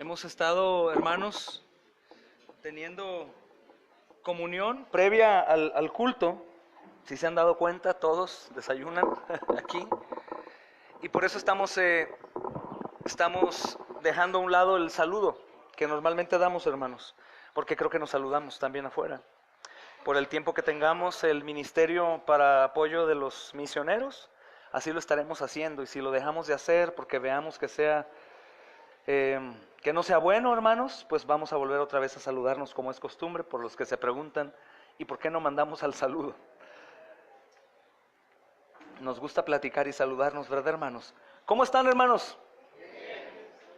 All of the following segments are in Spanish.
Hemos estado, hermanos, teniendo comunión previa al culto. Si se han dado cuenta, todos desayunan aquí. Y por eso estamos dejando a un lado el saludo que normalmente damos, hermanos, porque creo que nos saludamos también afuera. Por el tiempo que tengamos el ministerio para apoyo de los misioneros, así lo estaremos haciendo. Y si lo dejamos de hacer porque veamos que no sea bueno, hermanos, pues vamos a volver otra vez a saludarnos como es costumbre. Por los que se preguntan, ¿y por qué no mandamos al saludo? Nos gusta platicar y saludarnos, ¿verdad, hermanos? ¿Cómo están, hermanos?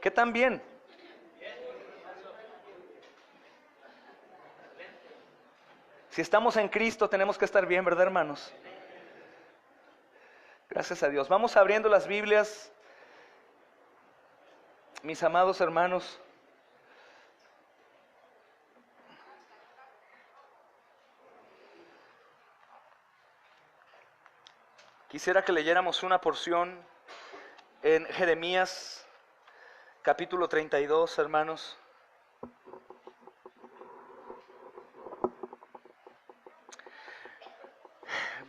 ¿Qué tan bien? Si estamos en Cristo tenemos que estar bien, ¿verdad, hermanos? Gracias a Dios. Vamos abriendo las Biblias, mis amados hermanos. Quisiera que leyéramos una porción en Jeremías, capítulo 32, hermanos.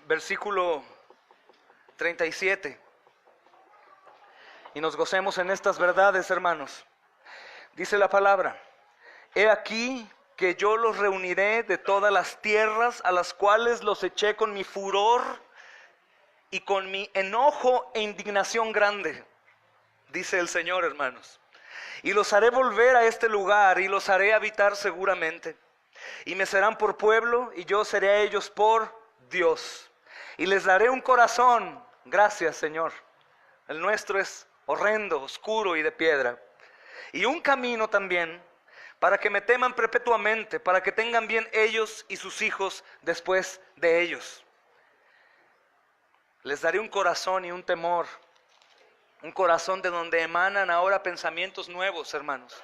Versículo 37. Y nos gocemos en estas verdades, hermanos. Dice la palabra: he aquí que yo los reuniré de todas las tierras a las cuales los eché con mi furor y con mi enojo e indignación grande, dice el Señor, hermanos. Y los haré volver a este lugar y los haré habitar seguramente. Y me serán por pueblo y yo seré a ellos por Dios. Y les daré un corazón, gracias, Señor. El nuestro es horrendo, oscuro y de piedra. Y un camino también, para que me teman perpetuamente, para que tengan bien ellos y sus hijos después de ellos. Les daré un corazón y un temor, un corazón de donde emanan ahora pensamientos nuevos, hermanos.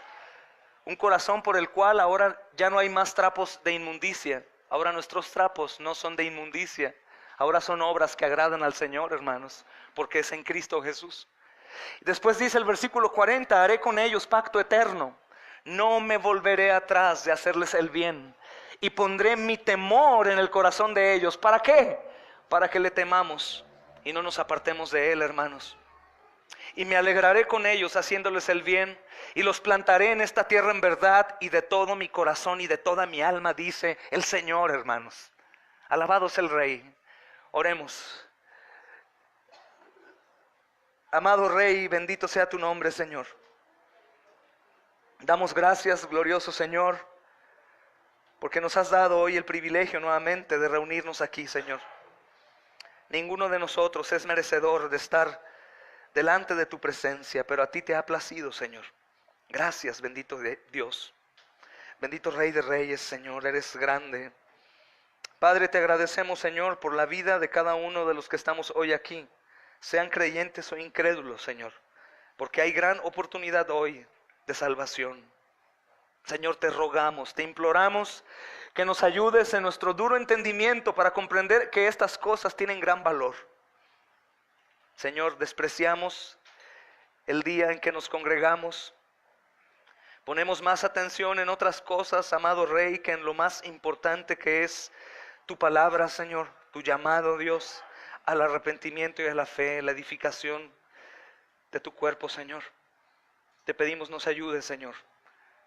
Un corazón por el cual ahora ya no hay más trapos de inmundicia. Ahora nuestros trapos no son de inmundicia. Ahora son obras que agradan al Señor, hermanos, porque es en Cristo Jesús. Después dice el versículo 40, haré con ellos pacto eterno. No me volveré atrás de hacerles el bien. Y pondré mi temor en el corazón de ellos. ¿Para qué? Para que le temamos y no nos apartemos de él, hermanos. Y me alegraré con ellos haciéndoles el bien, y los plantaré en esta tierra en verdad y de todo mi corazón y de toda mi alma, dice el Señor, hermanos. Alabado sea el Rey. Oremos. Amado Rey, bendito sea tu nombre, Señor. Damos gracias, glorioso Señor, porque nos has dado hoy el privilegio nuevamente de reunirnos aquí, Señor. Ninguno de nosotros es merecedor de estar delante de tu presencia, pero a ti te ha placido, Señor. Gracias, bendito Dios. Bendito Rey de Reyes, Señor, eres grande. Padre, te agradecemos, Señor, por la vida de cada uno de los que estamos hoy aquí, sean creyentes o incrédulos, Señor, porque hay gran oportunidad hoy de salvación. Señor, te rogamos, te imploramos que nos ayudes en nuestro duro entendimiento para comprender que estas cosas tienen gran valor. Señor, despreciamos el día en que nos congregamos. Ponemos más atención en otras cosas, amado Rey, que en lo más importante que es tu palabra, Señor, tu llamado, Dios, al arrepentimiento y a la fe, la edificación de tu cuerpo, Señor. Te pedimos nos ayudes, Señor.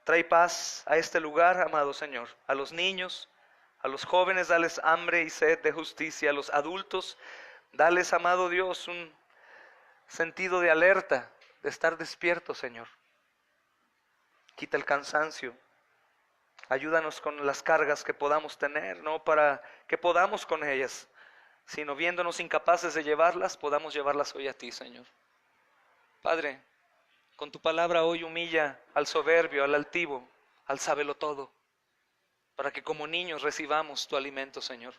Trae paz a este lugar, amado Señor. A los niños, a los jóvenes, dales hambre y sed de justicia. A los adultos, Dales, amado Dios, un sentido de alerta, de estar despierto, Señor. Quita el cansancio. Ayúdanos con las cargas que podamos tener, no para que podamos con ellas, sino viéndonos incapaces de llevarlas, podamos llevarlas hoy a ti, Señor. Padre, con tu palabra hoy humilla al soberbio, al altivo, al sábelotodo, para que como niños recibamos tu alimento, Señor.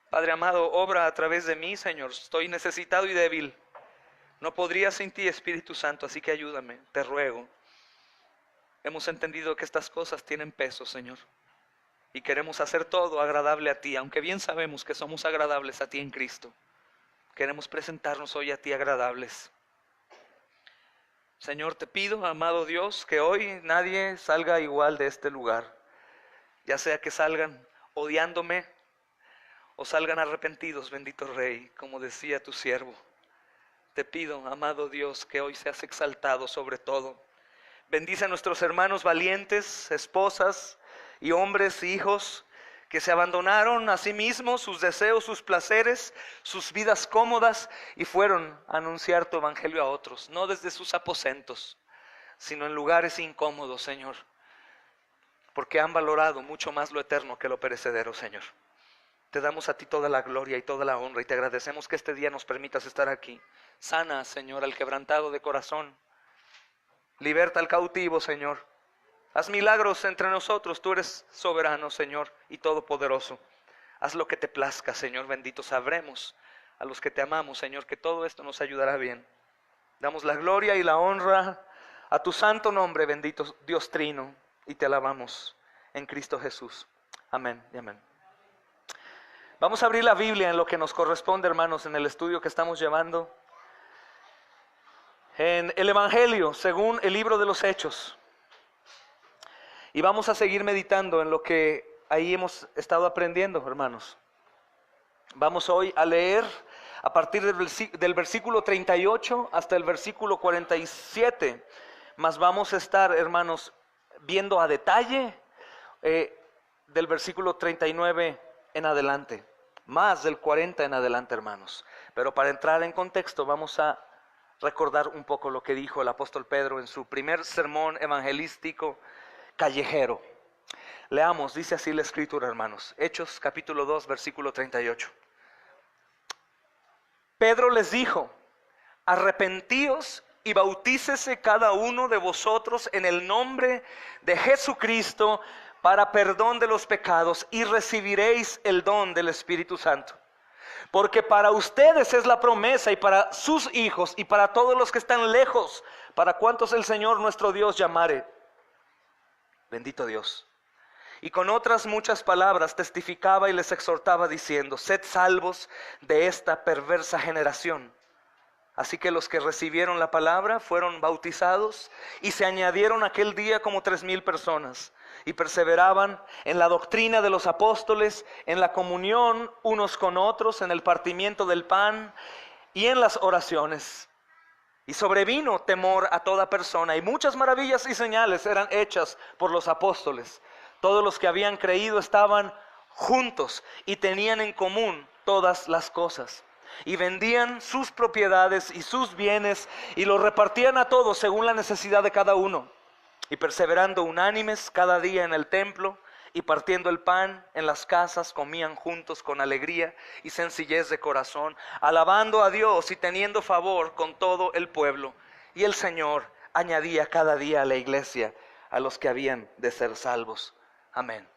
Padre amado, obra a través de mí, Señor. Estoy necesitado y débil. No podría sin ti, Espíritu Santo, así que ayúdame, te ruego. Hemos entendido que estas cosas tienen peso, Señor, y queremos hacer todo agradable a ti, aunque bien sabemos que somos agradables a ti en Cristo. Queremos presentarnos hoy a ti agradables. Señor, te pido, amado Dios, que hoy nadie salga igual de este lugar, ya sea que salgan odiándome o salgan arrepentidos, bendito Rey, como decía tu siervo. Te pido, amado Dios, que hoy seas exaltado sobre todo. Bendice a nuestros hermanos valientes, esposas y hombres, hijos, que se abandonaron a sí mismos, sus deseos, sus placeres, sus vidas cómodas, y fueron a anunciar tu evangelio a otros, no desde sus aposentos, sino en lugares incómodos, Señor, porque han valorado mucho más lo eterno que lo perecedero, Señor. Te damos a ti toda la gloria y toda la honra, y te agradecemos que este día nos permitas estar aquí. Sana, Señor, al quebrantado de corazón. Liberta al cautivo, Señor. Haz milagros entre nosotros. Tú eres soberano, Señor, y todopoderoso. Haz lo que te plazca, Señor bendito. Sabremos a los que te amamos, Señor, que todo esto nos ayudará bien. Damos la gloria y la honra a tu santo nombre, bendito Dios Trino, y te alabamos en Cristo Jesús. Amén y amén. Vamos a abrir la Biblia en lo que nos corresponde, hermanos, en el estudio que estamos llevando. En el Evangelio, según el libro de los Hechos. Y vamos a seguir meditando en lo que ahí hemos estado aprendiendo, hermanos. Vamos hoy a leer a partir del versículo 38 hasta el versículo 47. Mas vamos a estar, hermanos, viendo a detalle del versículo 39 en adelante. Más del 40 en adelante, hermanos. Pero para entrar en contexto vamos a recordar un poco lo que dijo el apóstol Pedro en su primer sermón evangelístico callejero. Leamos, dice así la escritura, hermanos. Hechos capítulo 2, versículo 38. Pedro les dijo: arrepentíos y bautícese cada uno de vosotros en el nombre de Jesucristo para perdón de los pecados, y recibiréis el don del Espíritu Santo. Porque para ustedes es la promesa, y para sus hijos, y para todos los que están lejos, para cuantos el Señor nuestro Dios llamare. Bendito Dios. Y con otras muchas palabras testificaba y les exhortaba diciendo: sed salvos de esta perversa generación. Así que los que recibieron la palabra fueron bautizados, y se añadieron aquel día como 3,000 personas. Y perseveraban en la doctrina de los apóstoles, en la comunión unos con otros, en el partimiento del pan y en las oraciones. Y sobrevino temor a toda persona, y muchas maravillas y señales eran hechas por los apóstoles. Todos los que habían creído estaban juntos y tenían en común todas las cosas. Y vendían sus propiedades y sus bienes y los repartían a todos según la necesidad de cada uno. Y perseverando unánimes cada día en el templo y partiendo el pan en las casas, comían juntos con alegría y sencillez de corazón, alabando a Dios y teniendo favor con todo el pueblo. Y el Señor añadía cada día a la iglesia a los que habían de ser salvos. Amén.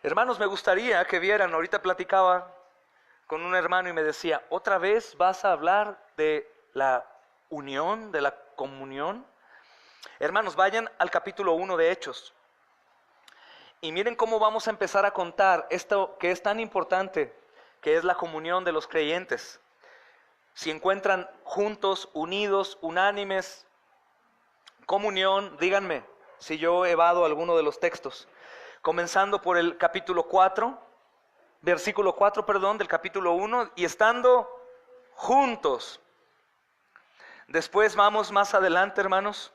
Hermanos, me gustaría que vieran, ahorita platicaba con un hermano y me decía: ¿otra vez vas a hablar de la unión, de la comunión? Hermanos, vayan al capítulo 1 de Hechos y miren cómo vamos a empezar a contar esto que es tan importante, que es la comunión de los creyentes. Si encuentran juntos, unidos, unánimes, comunión, díganme si yo evado alguno de los textos. Comenzando por el capítulo 4, versículo 4, del capítulo 1, y estando juntos. Después vamos más adelante, hermanos,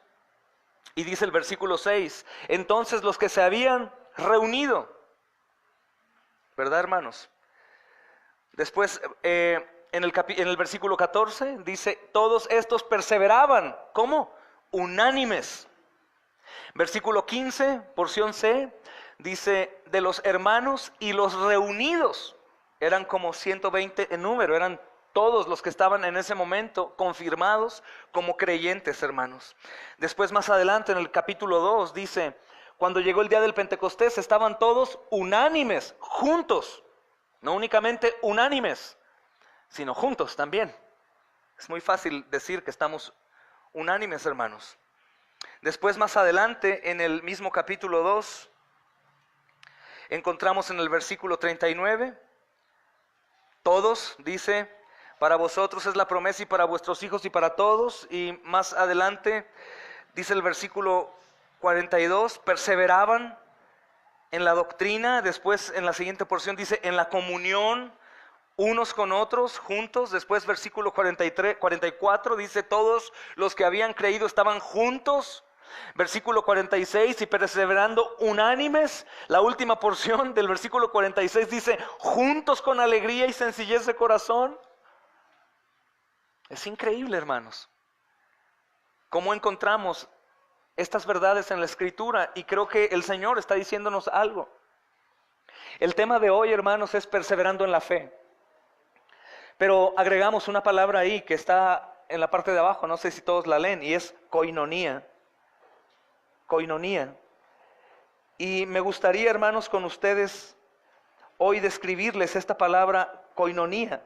y dice el versículo 6, entonces los que se habían reunido, ¿verdad, hermanos? Después, en el versículo 14, dice, todos estos perseveraban. ¿Cómo? Unánimes. Versículo 15, porción C, dice, de los hermanos y los reunidos. Eran como 120 en número, eran todos los que estaban en ese momento confirmados como creyentes, hermanos. Después, más adelante, en el capítulo 2, dice, cuando llegó el día del Pentecostés, estaban todos unánimes, juntos. No únicamente unánimes, sino juntos también. Es muy fácil decir que estamos unánimes, hermanos. Después, más adelante, en el mismo capítulo 2, encontramos en el versículo 39, todos, dice, para vosotros es la promesa y para vuestros hijos y para todos. Y más adelante, dice el versículo 42, perseveraban en la doctrina. Después, en la siguiente porción, dice, en la comunión unos con otros, juntos. Después, versículo 44, dice, todos los que habían creído estaban juntos. Versículo 46, y perseverando unánimes. La última porción del versículo 46 dice, juntos con alegría y sencillez de corazón. Es increíble, hermanos, cómo encontramos estas verdades en la Escritura, y creo que el Señor está diciéndonos algo. El tema de hoy, hermanos, es perseverando en la fe. Pero agregamos una palabra ahí que está en la parte de abajo, no sé si todos la leen, y es koinonía. Koinonía. Y me gustaría, hermanos, con ustedes hoy describirles esta palabra koinonía.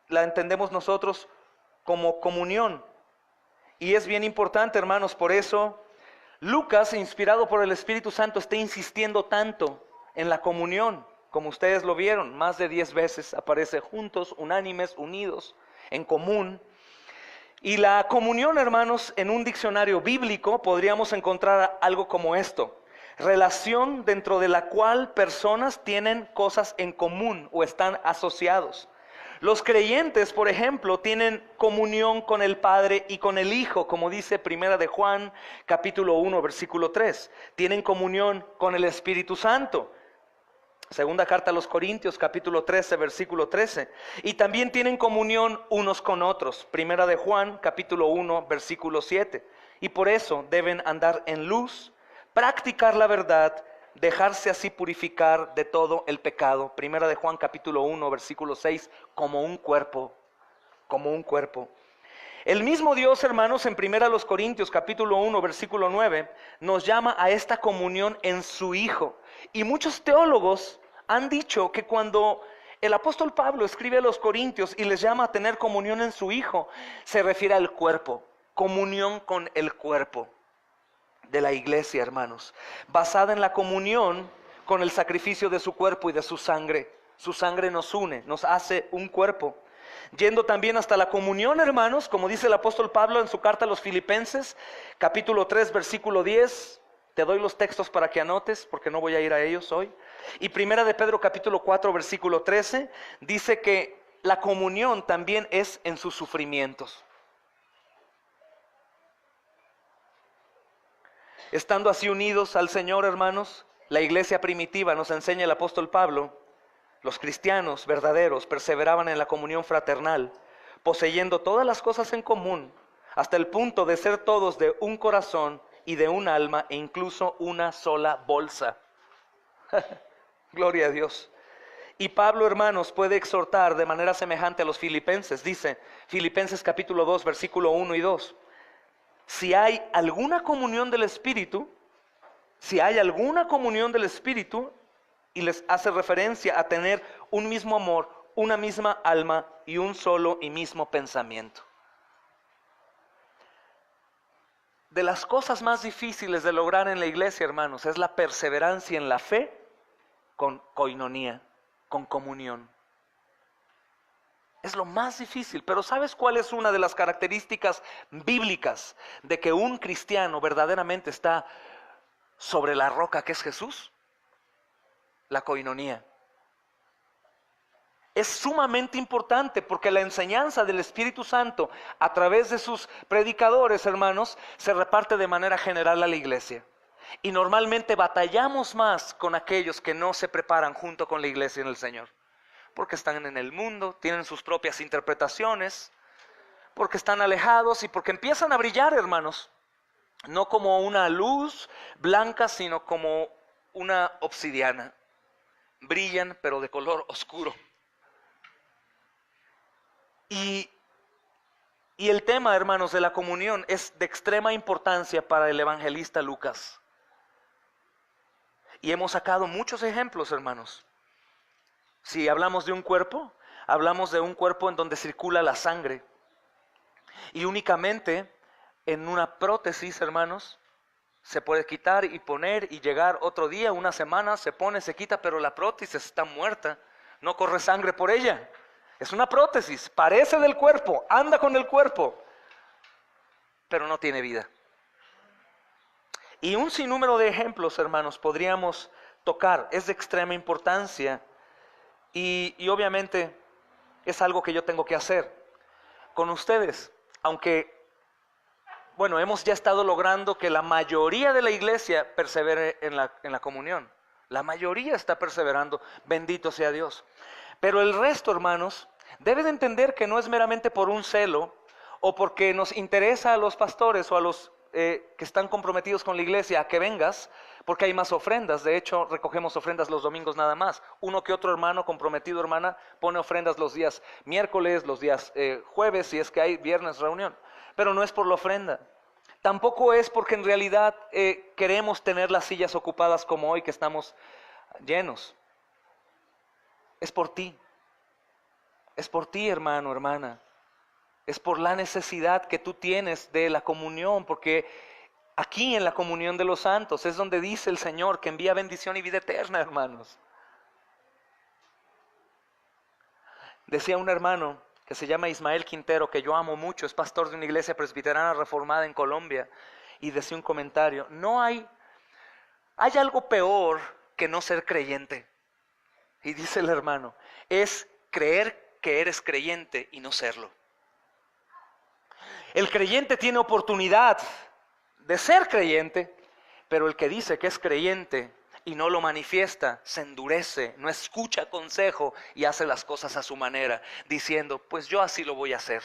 La entendemos nosotros como comunión. Y es bien importante, hermanos, por eso Lucas, inspirado por el Espíritu Santo, está insistiendo tanto en la comunión. Como ustedes lo vieron, más de 10 veces aparece juntos, unánimes, unidos, en común. Y la comunión, hermanos, en un diccionario bíblico podríamos encontrar algo como esto: relación dentro de la cual personas tienen cosas en común o están asociados. Los creyentes, por ejemplo, tienen comunión con el Padre y con el Hijo, como dice Primera de Juan, capítulo 1, versículo 3. Tienen comunión con el Espíritu Santo. Segunda carta a los Corintios, capítulo 13, versículo 13. Y también tienen comunión unos con otros. Primera de Juan, capítulo 1, versículo 7. Y por eso deben andar en luz, practicar la verdad, dejarse así purificar de todo el pecado. Primera de Juan, capítulo 1, versículo 6. Como un cuerpo, como un cuerpo. El mismo Dios, hermanos, en Primera de los Corintios, capítulo 1, versículo 9, nos llama a esta comunión en su Hijo. Y muchos teólogos han dicho que cuando el apóstol Pablo escribe a los Corintios y les llama a tener comunión en su Hijo, se refiere al cuerpo, comunión con el cuerpo de la iglesia, hermanos, basada en la comunión con el sacrificio de su cuerpo y de su sangre. Su sangre nos une, nos hace un cuerpo. Yendo también hasta la comunión, hermanos, como dice el apóstol Pablo en su carta a los Filipenses, capítulo 3, versículo 10. Te doy los textos para que anotes, porque no voy a ir a ellos hoy. Y Primera de Pedro, capítulo 4, versículo 13, dice que la comunión también es en sus sufrimientos. Estando así unidos al Señor, hermanos, la iglesia primitiva, nos enseña el apóstol Pablo, los cristianos verdaderos perseveraban en la comunión fraternal, poseyendo todas las cosas en común, hasta el punto de ser todos de un corazón y de un alma, e incluso una sola bolsa. Gloria a Dios. Y Pablo, hermanos, puede exhortar de manera semejante a los filipenses. Dice, Filipenses capítulo 2, versículo 1 y 2. Si hay alguna comunión del Espíritu, y les hace referencia a tener un mismo amor, una misma alma y un solo y mismo pensamiento. De las cosas más difíciles de lograr en la iglesia, hermanos, es la perseverancia en la fe con koinonía, con comunión. Es lo más difícil, pero ¿sabes cuál es una de las características bíblicas de que un cristiano verdaderamente está sobre la roca que es Jesús? La koinonía. Es sumamente importante porque la enseñanza del Espíritu Santo a través de sus predicadores, hermanos, se reparte de manera general a la iglesia. Y normalmente batallamos más con aquellos que no se preparan junto con la iglesia en el Señor. porque están en el mundo, tienen sus propias interpretaciones, porque están alejados y porque empiezan a brillar, hermanos, no como una luz blanca, sino como una obsidiana. Brillan, pero de color oscuro. Y el tema, hermanos, de la comunión es de extrema importancia para el evangelista Lucas. Y hemos sacado muchos ejemplos, hermanos. Si hablamos de un cuerpo, hablamos de un cuerpo en donde circula la sangre. Y únicamente en una prótesis, hermanos, se puede quitar y poner y llegar otro día, una semana, se pone, se quita, pero la prótesis está muerta, no corre sangre por ella. Es una prótesis, parece del cuerpo, anda con el cuerpo, pero no tiene vida. Y un sinnúmero de ejemplos, hermanos, podríamos tocar, es de extrema importancia y obviamente es algo que yo tengo que hacer con ustedes, aunque, bueno, hemos ya estado logrando que la mayoría de la iglesia persevere en la comunión. La mayoría está perseverando, bendito sea Dios. Pero el resto, hermanos, deben entender que no es meramente por un celo o porque nos interesa a los pastores o a los que están comprometidos con la iglesia a que vengas, porque hay más ofrendas. De hecho, recogemos ofrendas los domingos nada más. Uno que otro hermano comprometido, hermana, pone ofrendas los días miércoles, los días jueves, si es que hay viernes reunión. Pero no es por la ofrenda. Tampoco es porque en realidad queremos tener las sillas ocupadas como hoy que estamos llenos. Es por ti. Es por ti, hermano, hermana. Es por la necesidad que tú tienes de la comunión, porque aquí en la comunión de los santos es donde dice el Señor que envía bendición y vida eterna, hermanos. Decía un hermano que se llama Ismael Quintero, que yo amo mucho, es pastor de una iglesia presbiteriana reformada en Colombia, y decía un comentario: hay algo peor que no ser creyente. Y dice el hermano, es creer que eres creyente y no serlo. El creyente tiene oportunidad de ser creyente, pero el que dice que es creyente y no lo manifiesta, se endurece, no escucha consejo y hace las cosas a su manera, diciendo, pues yo así lo voy a hacer.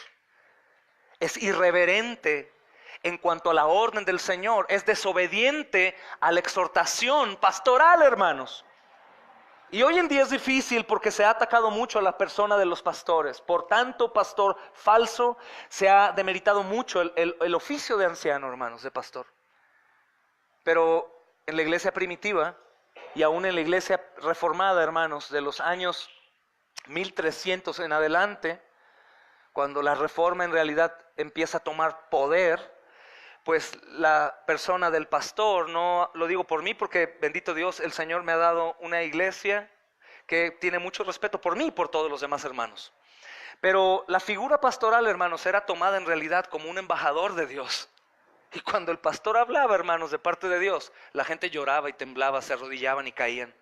Es irreverente en cuanto a la orden del Señor, es desobediente a la exhortación pastoral, hermanos. Y hoy en día es difícil porque se ha atacado mucho a la persona de los pastores. Por tanto, pastor falso, se ha demeritado mucho el oficio de anciano, hermanos, de pastor. Pero en la iglesia primitiva y aún en la iglesia reformada, hermanos, de los años 1300 en adelante, cuando la reforma en realidad empieza a tomar poder, pues la persona del pastor, no lo digo por mí porque bendito Dios, el Señor me ha dado una iglesia que tiene mucho respeto por mí y por todos los demás hermanos. Pero la figura pastoral, hermanos, era tomada en realidad como un embajador de Dios. Y cuando el pastor hablaba, hermanos, de parte de Dios, la gente lloraba y temblaba, se arrodillaban y caían.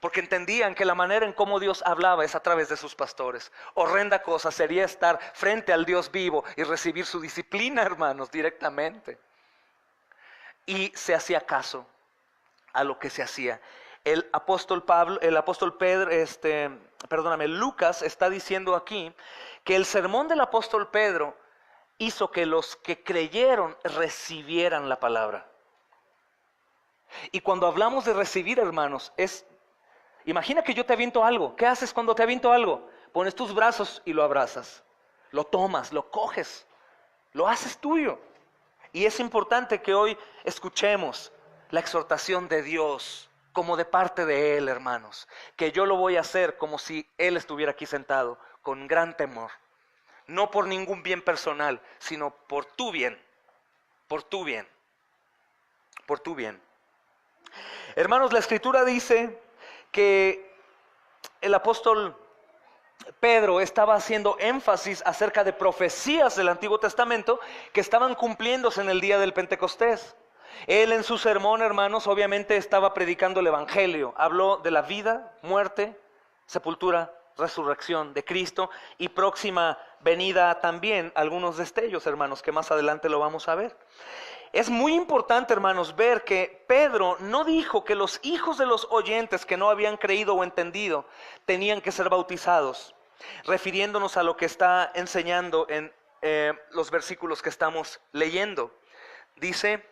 Porque entendían que la manera en cómo Dios hablaba es a través de sus pastores. Horrenda cosa sería estar frente al Dios vivo y recibir su disciplina, hermanos, directamente. Y se hacía caso a lo que se hacía. El apóstol Lucas está diciendo aquí que el sermón del apóstol Pedro hizo que los que creyeron recibieran la palabra. Y cuando hablamos de recibir, hermanos, imagina que yo te aviento algo. ¿Qué haces cuando te aviento algo? Pones tus brazos y lo abrazas. Lo tomas, lo coges, lo haces tuyo. Y es importante que hoy escuchemos la exhortación de Dios como de parte de Él, hermanos. Que yo lo voy a hacer como si Él estuviera aquí sentado, con gran temor. No por ningún bien personal, sino por tu bien. Por tu bien. Por tu bien. Hermanos, la Escritura dice que el apóstol Pedro estaba haciendo énfasis acerca de profecías del Antiguo Testamento que estaban cumpliéndose en el día del Pentecostés. Él en su sermón, hermanos, obviamente estaba predicando el Evangelio. Habló de la vida, muerte, sepultura, resurrección de Cristo y próxima venida también, algunos destellos, hermanos, que más adelante lo vamos a ver. es muy importante, hermanos, ver que Pedro no dijo que los hijos de los oyentes que no habían creído o entendido tenían que ser bautizados, refiriéndonos a lo que está enseñando en los versículos que estamos leyendo. Dice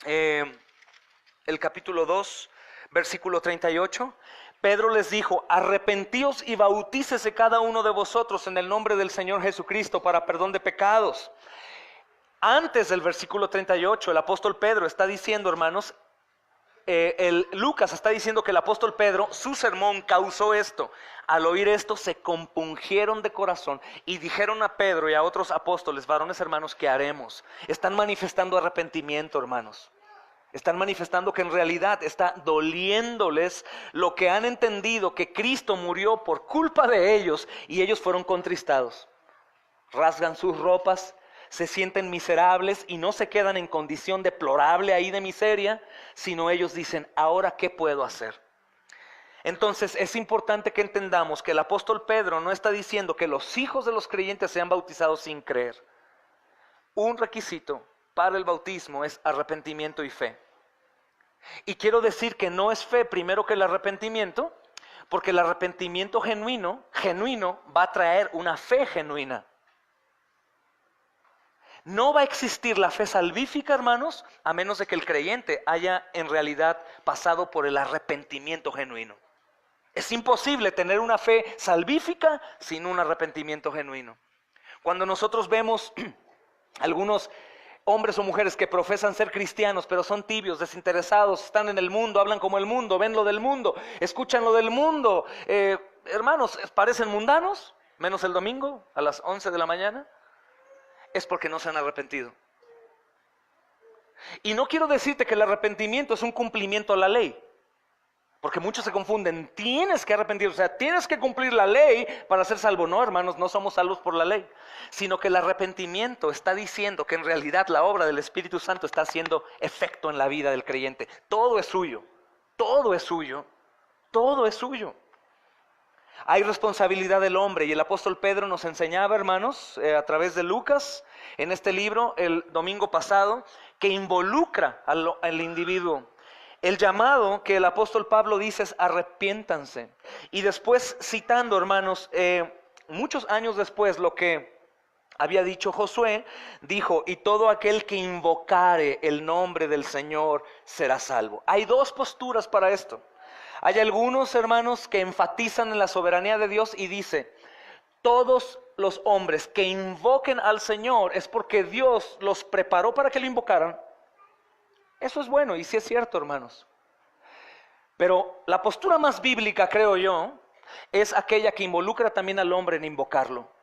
el capítulo 2, versículo 38, Pedro les dijo: arrepentíos y bautícese cada uno de vosotros en el nombre del Señor Jesucristo para perdón de pecados. Antes del versículo 38, el apóstol Pedro está diciendo, hermanos, Lucas está diciendo que el apóstol Pedro, su sermón causó esto. Al oír esto se compungieron de corazón y dijeron a Pedro y a otros apóstoles: varones hermanos, ¿qué haremos? Están manifestando arrepentimiento, hermanos. Están manifestando que en realidad está doliéndoles lo que han entendido, que Cristo murió por culpa de ellos y ellos fueron contristados. Rasgan sus ropas, se sienten miserables y no se quedan en condición deplorable ahí de miseria, sino ellos dicen: ¿ahora qué puedo hacer? Entonces es importante que entendamos que el apóstol Pedro no está diciendo que los hijos de los creyentes sean bautizados sin creer. Un requisito para el bautismo es arrepentimiento y fe. Y quiero decir que no es fe primero que el arrepentimiento, porque el arrepentimiento genuino va a traer una fe genuina. No va a existir la fe salvífica, hermanos, a menos de que el creyente haya en realidad pasado por el arrepentimiento genuino. Es imposible tener una fe salvífica sin un arrepentimiento genuino. Cuando nosotros vemos algunos hombres o mujeres que profesan ser cristianos, pero son tibios, desinteresados, están en el mundo, hablan como el mundo, ven lo del mundo, escuchan lo del mundo, hermanos, parecen mundanos, menos el domingo a las 11 de la mañana, es porque no se han arrepentido. Y no quiero decirte que el arrepentimiento es un cumplimiento a la ley, porque muchos se confunden. Tienes que arrepentir, o sea, tienes que cumplir la ley para ser salvo. No, hermanos, no somos salvos por la ley, sino que el arrepentimiento está diciendo que en realidad la obra del Espíritu Santo está haciendo efecto en la vida del creyente. Todo es suyo, todo es suyo, todo es suyo. Hay responsabilidad del hombre, y el apóstol Pedro nos enseñaba, hermanos, a través de Lucas, en este libro, el domingo pasado, que involucra al individuo. El llamado que el apóstol Pablo dice es: arrepiéntanse. Y después, citando, hermanos, muchos años después, lo que había dicho Josué, dijo: y todo aquel que invocare el nombre del Señor será salvo. Hay dos posturas para esto. Hay algunos, hermanos, que enfatizan en la soberanía de Dios y dice: todos los hombres que invoquen al Señor es porque Dios los preparó para que lo invocaran. Eso es bueno, y sí es cierto, hermanos. Pero la postura más bíblica, creo yo, es aquella que involucra también al hombre en invocarlo.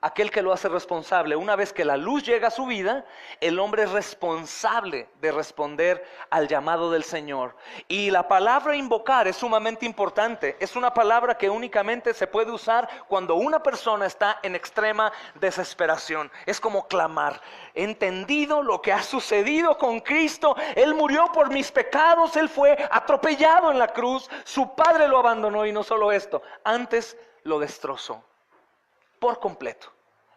Aquel que lo hace responsable. Una vez que la luz llega a su vida, el hombre es responsable de responder al llamado del Señor. Y la palabra invocar es sumamente importante. Es una palabra que únicamente se puede usar cuando una persona está en extrema desesperación. Es como clamar: he entendido lo que ha sucedido con Cristo. Él murió por mis pecados. Él fue atropellado en la cruz. Su padre lo abandonó, y no solo esto, antes lo destrozó por completo.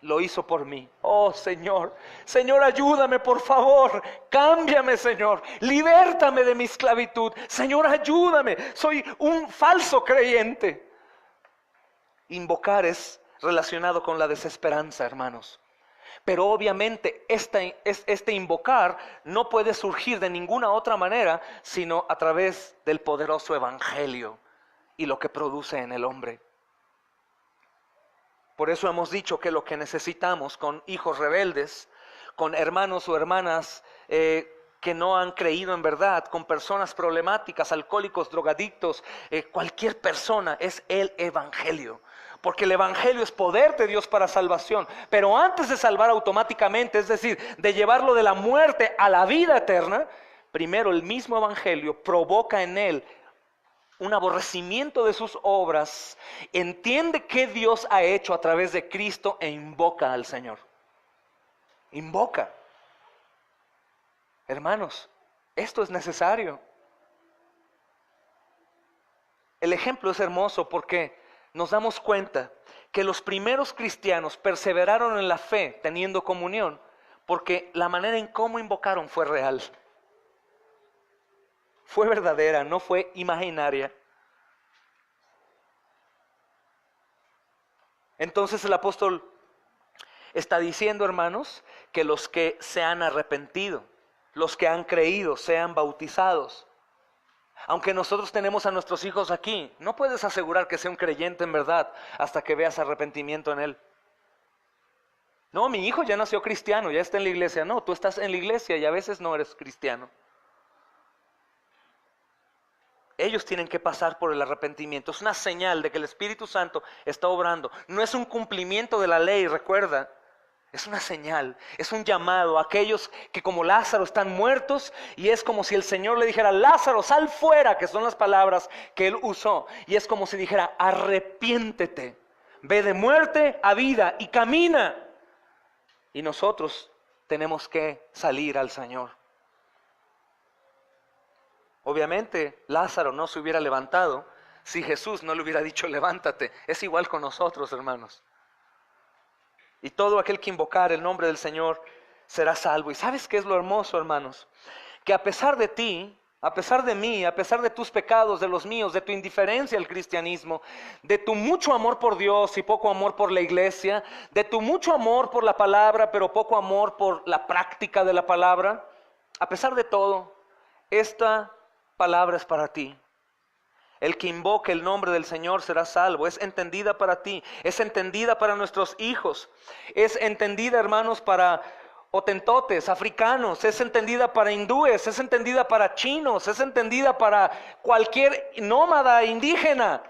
Lo hizo por mí. Oh Señor, Señor, ayúdame, por favor. Cámbiame, Señor. Libértame de mi esclavitud. Señor, ayúdame. Soy un falso creyente. Invocar es relacionado con la desesperanza, hermanos. Pero obviamente este invocar no puede surgir de ninguna otra manera sino a través del poderoso evangelio y lo que produce en el hombre. Por eso hemos dicho que lo que necesitamos con hijos rebeldes, con hermanos o hermanas que no han creído en verdad, con personas problemáticas, alcohólicos, drogadictos, cualquier persona, es el evangelio. Porque el evangelio es poder de Dios para salvación. Pero antes de salvar automáticamente, es decir, de llevarlo de la muerte a la vida eterna, primero el mismo evangelio provoca en él un aborrecimiento de sus obras, entiende qué Dios ha hecho a través de Cristo e invoca al Señor. Invoca. Hermanos, esto es necesario. El ejemplo es hermoso porque nos damos cuenta que los primeros cristianos perseveraron en la fe teniendo comunión porque la manera en cómo invocaron fue real. Fue verdadera, no fue imaginaria. Entonces el apóstol está diciendo, hermanos, que los que se han arrepentido, los que han creído, sean bautizados. Aunque nosotros tenemos a nuestros hijos aquí, no puedes asegurar que sea un creyente en verdad hasta que veas arrepentimiento en él. No, mi hijo ya nació cristiano, ya está en la iglesia. No, tú estás en la iglesia y a veces no eres cristiano. Ellos tienen que pasar por el arrepentimiento. Es una señal de que el Espíritu Santo está obrando. No es un cumplimiento de la ley, recuerda. Es una señal, es un llamado a aquellos que como Lázaro están muertos, y es como si el Señor le dijera: Lázaro, sal fuera, que son las palabras que él usó. Y es como si dijera: arrepiéntete, ve de muerte a vida y camina. Y nosotros tenemos que salir al Señor. Obviamente Lázaro no se hubiera levantado si Jesús no le hubiera dicho: levántate. Es igual con nosotros, hermanos. Y todo aquel que invocar el nombre del Señor será salvo. ¿Y sabes qué es lo hermoso, hermanos? Que a pesar de ti, a pesar de mí, a pesar de tus pecados, de los míos, de tu indiferencia al cristianismo, de tu mucho amor por Dios y poco amor por la iglesia, de tu mucho amor por la palabra pero poco amor por la práctica de la palabra, a pesar de todo, esta palabra es para ti. El que invoque el nombre del Señor será salvo. Es entendida para ti, es entendida para nuestros hijos, es entendida, hermanos, para hotentotes, africanos, es entendida para hindúes, es entendida para chinos, es entendida para cualquier nómada indígena,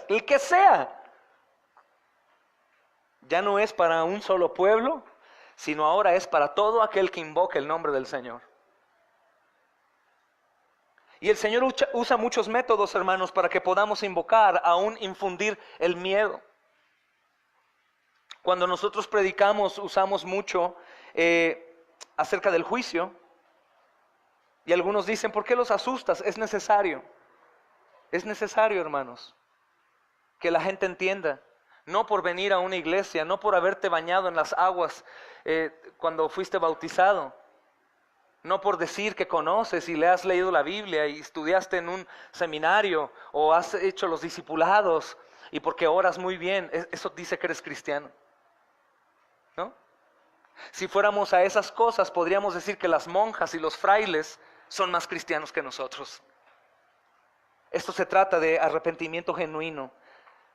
el que sea. Ya no es para un solo pueblo, sino ahora es para todo aquel que invoque el nombre del Señor. Y el Señor usa muchos métodos, hermanos, para que podamos invocar, aún infundir el miedo. Cuando nosotros predicamos, usamos mucho acerca del juicio. Y algunos dicen: ¿por qué los asustas? Es necesario, hermanos, que la gente entienda. No por venir a una iglesia, no por haberte bañado en las aguas cuando fuiste bautizado. No por decir que conoces y le has leído la Biblia y estudiaste en un seminario o has hecho los discipulados y porque oras muy bien, eso dice que eres cristiano, ¿no? Si fuéramos a esas cosas, podríamos decir que las monjas y los frailes son más cristianos que nosotros. Esto se trata de arrepentimiento genuino,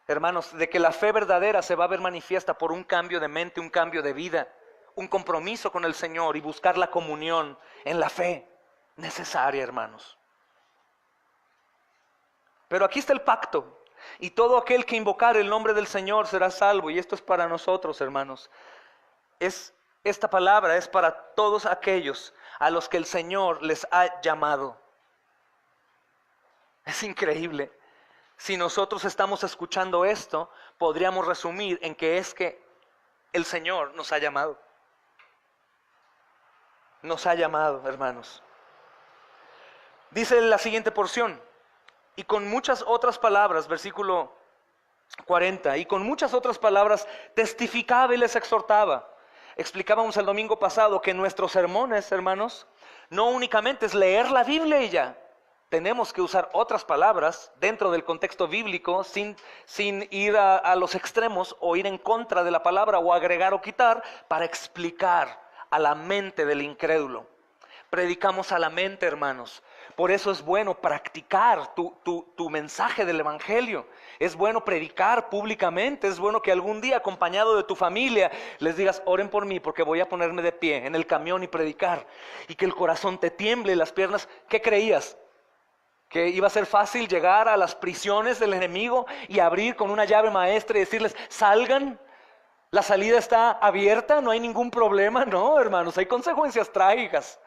hermanos, de que la fe verdadera se va a ver manifiesta por un cambio de mente, un cambio de vida, un compromiso con el Señor y buscar la comunión en la fe necesaria, hermanos. Pero aquí está el pacto: y todo aquel que invocar el nombre del Señor será salvo. Y esto es para nosotros, hermanos. Esta palabra es para todos aquellos a los que el Señor les ha llamado. Es increíble. Si nosotros estamos escuchando esto, podríamos resumir en que es que el Señor nos ha llamado. Nos ha llamado, hermanos. Dice la siguiente porción: y con muchas otras palabras, versículo 40, y con muchas otras palabras testificaba y les exhortaba. Explicábamos el domingo pasado que nuestros sermones, hermanos, no únicamente es leer la Biblia y ya. Tenemos que usar otras palabras dentro del contexto bíblico sin ir a los extremos o ir en contra de la palabra o agregar o quitar para explicar a la mente del incrédulo. Predicamos a la mente, hermanos. Por eso es bueno practicar tu mensaje del evangelio. Es bueno predicar públicamente. Es bueno que algún día, acompañado de tu familia, les digas: oren por mí porque voy a ponerme de pie en el camión y predicar. Y que el corazón te tiemble, las piernas. ¿Qué creías? ¿Que iba a ser fácil llegar a las prisiones del enemigo y abrir con una llave maestra y decirles: salgan? La salida está abierta, no hay ningún problema. No, hermanos, hay consecuencias trágicas.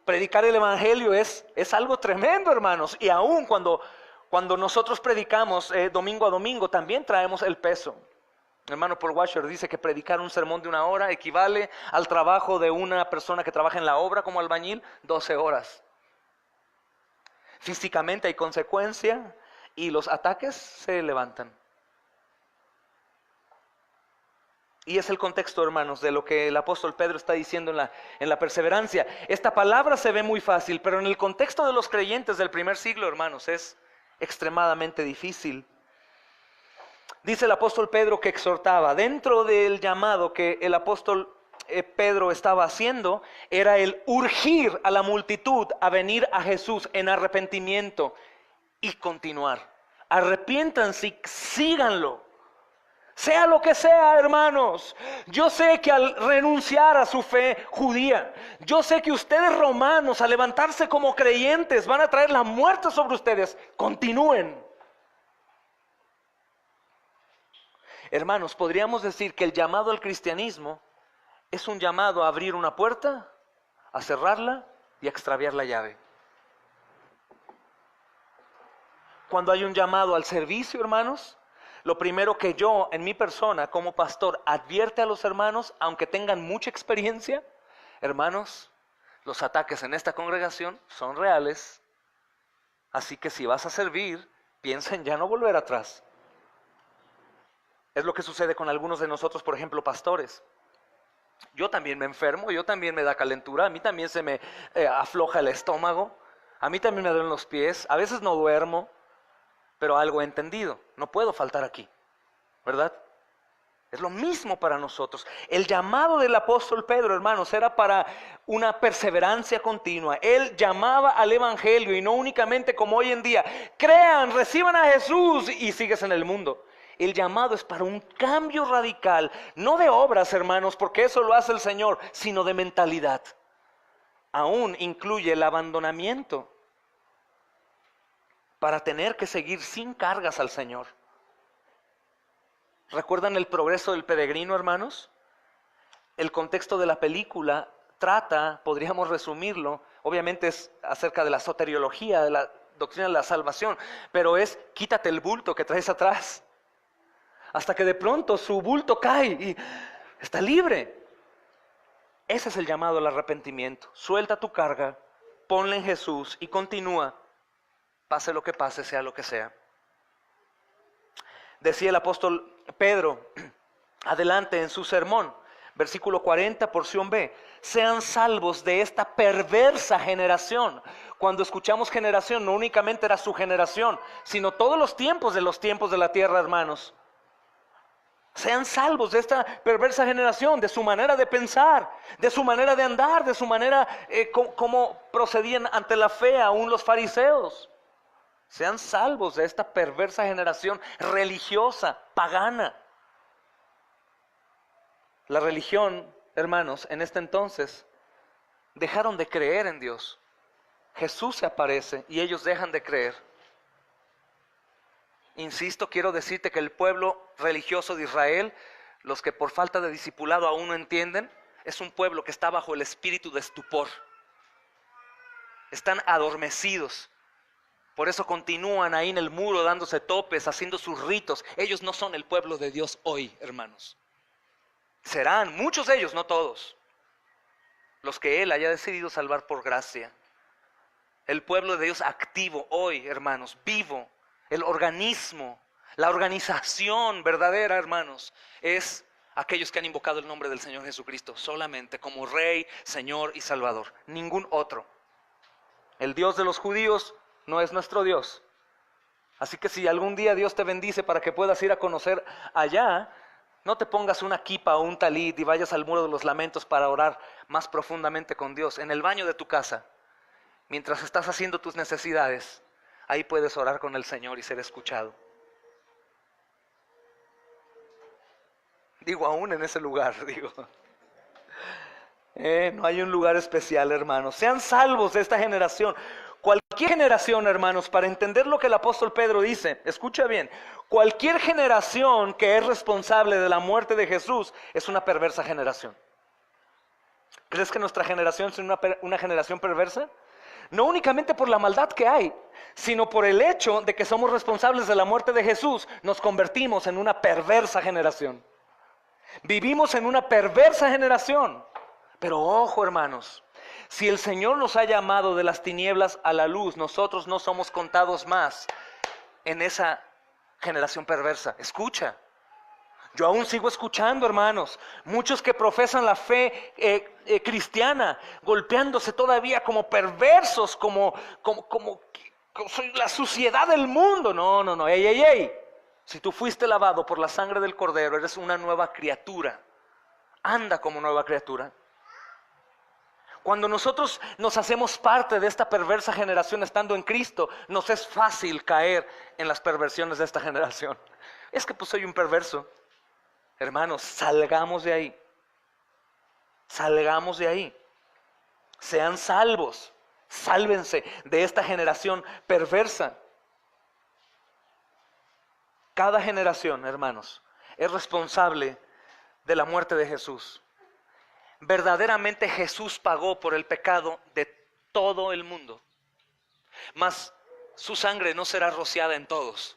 Predicar el evangelio es algo tremendo, hermanos. Y aún cuando nosotros predicamos domingo a domingo, también traemos el peso. Hermano Paul Washer dice que predicar un sermón de 1 hora equivale al trabajo de una persona que trabaja en la obra como albañil 12 horas. Físicamente hay consecuencia, y los ataques se levantan. Y es el contexto, hermanos, de lo que el apóstol Pedro está diciendo en la perseverancia. Esta palabra se ve muy fácil, pero en el contexto de los creyentes del primer siglo, hermanos, es extremadamente difícil. Dice el apóstol Pedro que exhortaba, dentro del llamado que el apóstol Pedro estaba haciendo, era el urgir a la multitud a venir a Jesús en arrepentimiento y continuar. Arrepiéntanse y síganlo. Sea lo que sea, hermanos. Yo sé que al renunciar a su fe judía, yo sé que ustedes romanos al levantarse como creyentes van a traer la muerte sobre ustedes. Continúen. Hermanos, podríamos decir que el llamado al cristianismo es un llamado a abrir una puerta, a cerrarla y a extraviar la llave. Cuando hay un llamado al servicio, hermanos, lo primero que yo en mi persona como pastor advierte a los hermanos, aunque tengan mucha experiencia, hermanos, los ataques en esta congregación son reales. Así que si vas a servir, piensa en ya no volver atrás. Es lo que sucede con algunos de nosotros, por ejemplo, pastores. Yo también me enfermo, yo también me da calentura, a mí también se me afloja el estómago, a mí también me duelen los pies, a veces no duermo, pero algo he entendido, no puedo faltar aquí, ¿verdad? Es lo mismo para nosotros. El llamado del apóstol Pedro, hermanos, era para una perseverancia continua. Él llamaba al evangelio y no únicamente como hoy en día, crean, reciban a Jesús y sigues en el mundo. El llamado es para un cambio radical, no de obras, hermanos, porque eso lo hace el Señor, sino de mentalidad. Aún incluye el abandonamiento para tener que seguir sin cargas al Señor. ¿Recuerdan el progreso del peregrino, hermanos? El contexto de la película trata, podríamos resumirlo, obviamente es acerca de la soteriología, de la doctrina de la salvación, pero es quítate el bulto que traes atrás. Hasta que de pronto su bulto cae y está libre. Ese es el llamado al arrepentimiento. Suelta tu carga, ponla en Jesús y continúa. Pase lo que pase, sea lo que sea. Decía el apóstol Pedro, adelante en su sermón, versículo 40, porción B. Sean salvos de esta perversa generación. Cuando escuchamos generación, no únicamente era su generación, sino todos los tiempos de la tierra, hermanos. Sean salvos de esta perversa generación, de su manera de pensar, de su manera de andar, de su manera como procedían ante la fe aún los fariseos. Sean salvos de esta perversa generación religiosa, pagana. La religión, hermanos, en este entonces dejaron de creer en Dios. Jesús se aparece y ellos dejan de creer. Insisto, quiero decirte que el pueblo religioso de Israel, los que por falta de discipulado aún no entienden, es un pueblo que está bajo el espíritu de estupor. Están adormecidos. Por eso continúan ahí en el muro dándose topes, haciendo sus ritos. Ellos no son el pueblo de Dios hoy, hermanos. Serán muchos de ellos, no todos, los que Él haya decidido salvar por gracia. El pueblo de Dios activo hoy, hermanos, vivo. El organismo, la organización verdadera, hermanos, es aquellos que han invocado el nombre del Señor Jesucristo solamente como Rey, Señor y Salvador. Ningún otro. El Dios de los judíos no es nuestro Dios. Así que si algún día Dios te bendice para que puedas ir a conocer allá, no te pongas una kipa o un talit y vayas al muro de los lamentos para orar más profundamente con Dios. En el baño de tu casa, mientras estás haciendo tus necesidades, ahí puedes orar con el Señor y ser escuchado. Digo, aún en ese lugar, digo. No hay un lugar especial, hermanos. Sean salvos de esta generación. Cualquier generación, hermanos, para entender lo que el apóstol Pedro dice, escucha bien, cualquier generación que es responsable de la muerte de Jesús es una perversa generación. ¿Crees que nuestra generación es una generación perversa? No únicamente por la maldad que hay, sino por el hecho de que somos responsables de la muerte de Jesús, nos convertimos en una perversa generación. Vivimos en una perversa generación. Pero ojo, hermanos, si el Señor nos ha llamado de las tinieblas a la luz, nosotros no somos contados más en esa generación perversa. Escucha, Yo aún sigo escuchando, hermanos, muchos que profesan la fe cristiana, golpeándose todavía como perversos, como soy la suciedad del mundo. No, ey. Si tú fuiste lavado por la sangre del Cordero, eres una nueva criatura. Anda como nueva criatura. Cuando nosotros nos hacemos parte de esta perversa generación estando en Cristo, nos es fácil caer en las perversiones de esta generación. Es que pues soy un perverso. Hermanos, salgamos de ahí. Salgamos de ahí. Sean salvos. Sálvense de esta generación perversa. Cada generación, hermanos, es responsable de la muerte de Jesús. Verdaderamente Jesús pagó por el pecado de todo el mundo. Mas su sangre no será rociada en todos.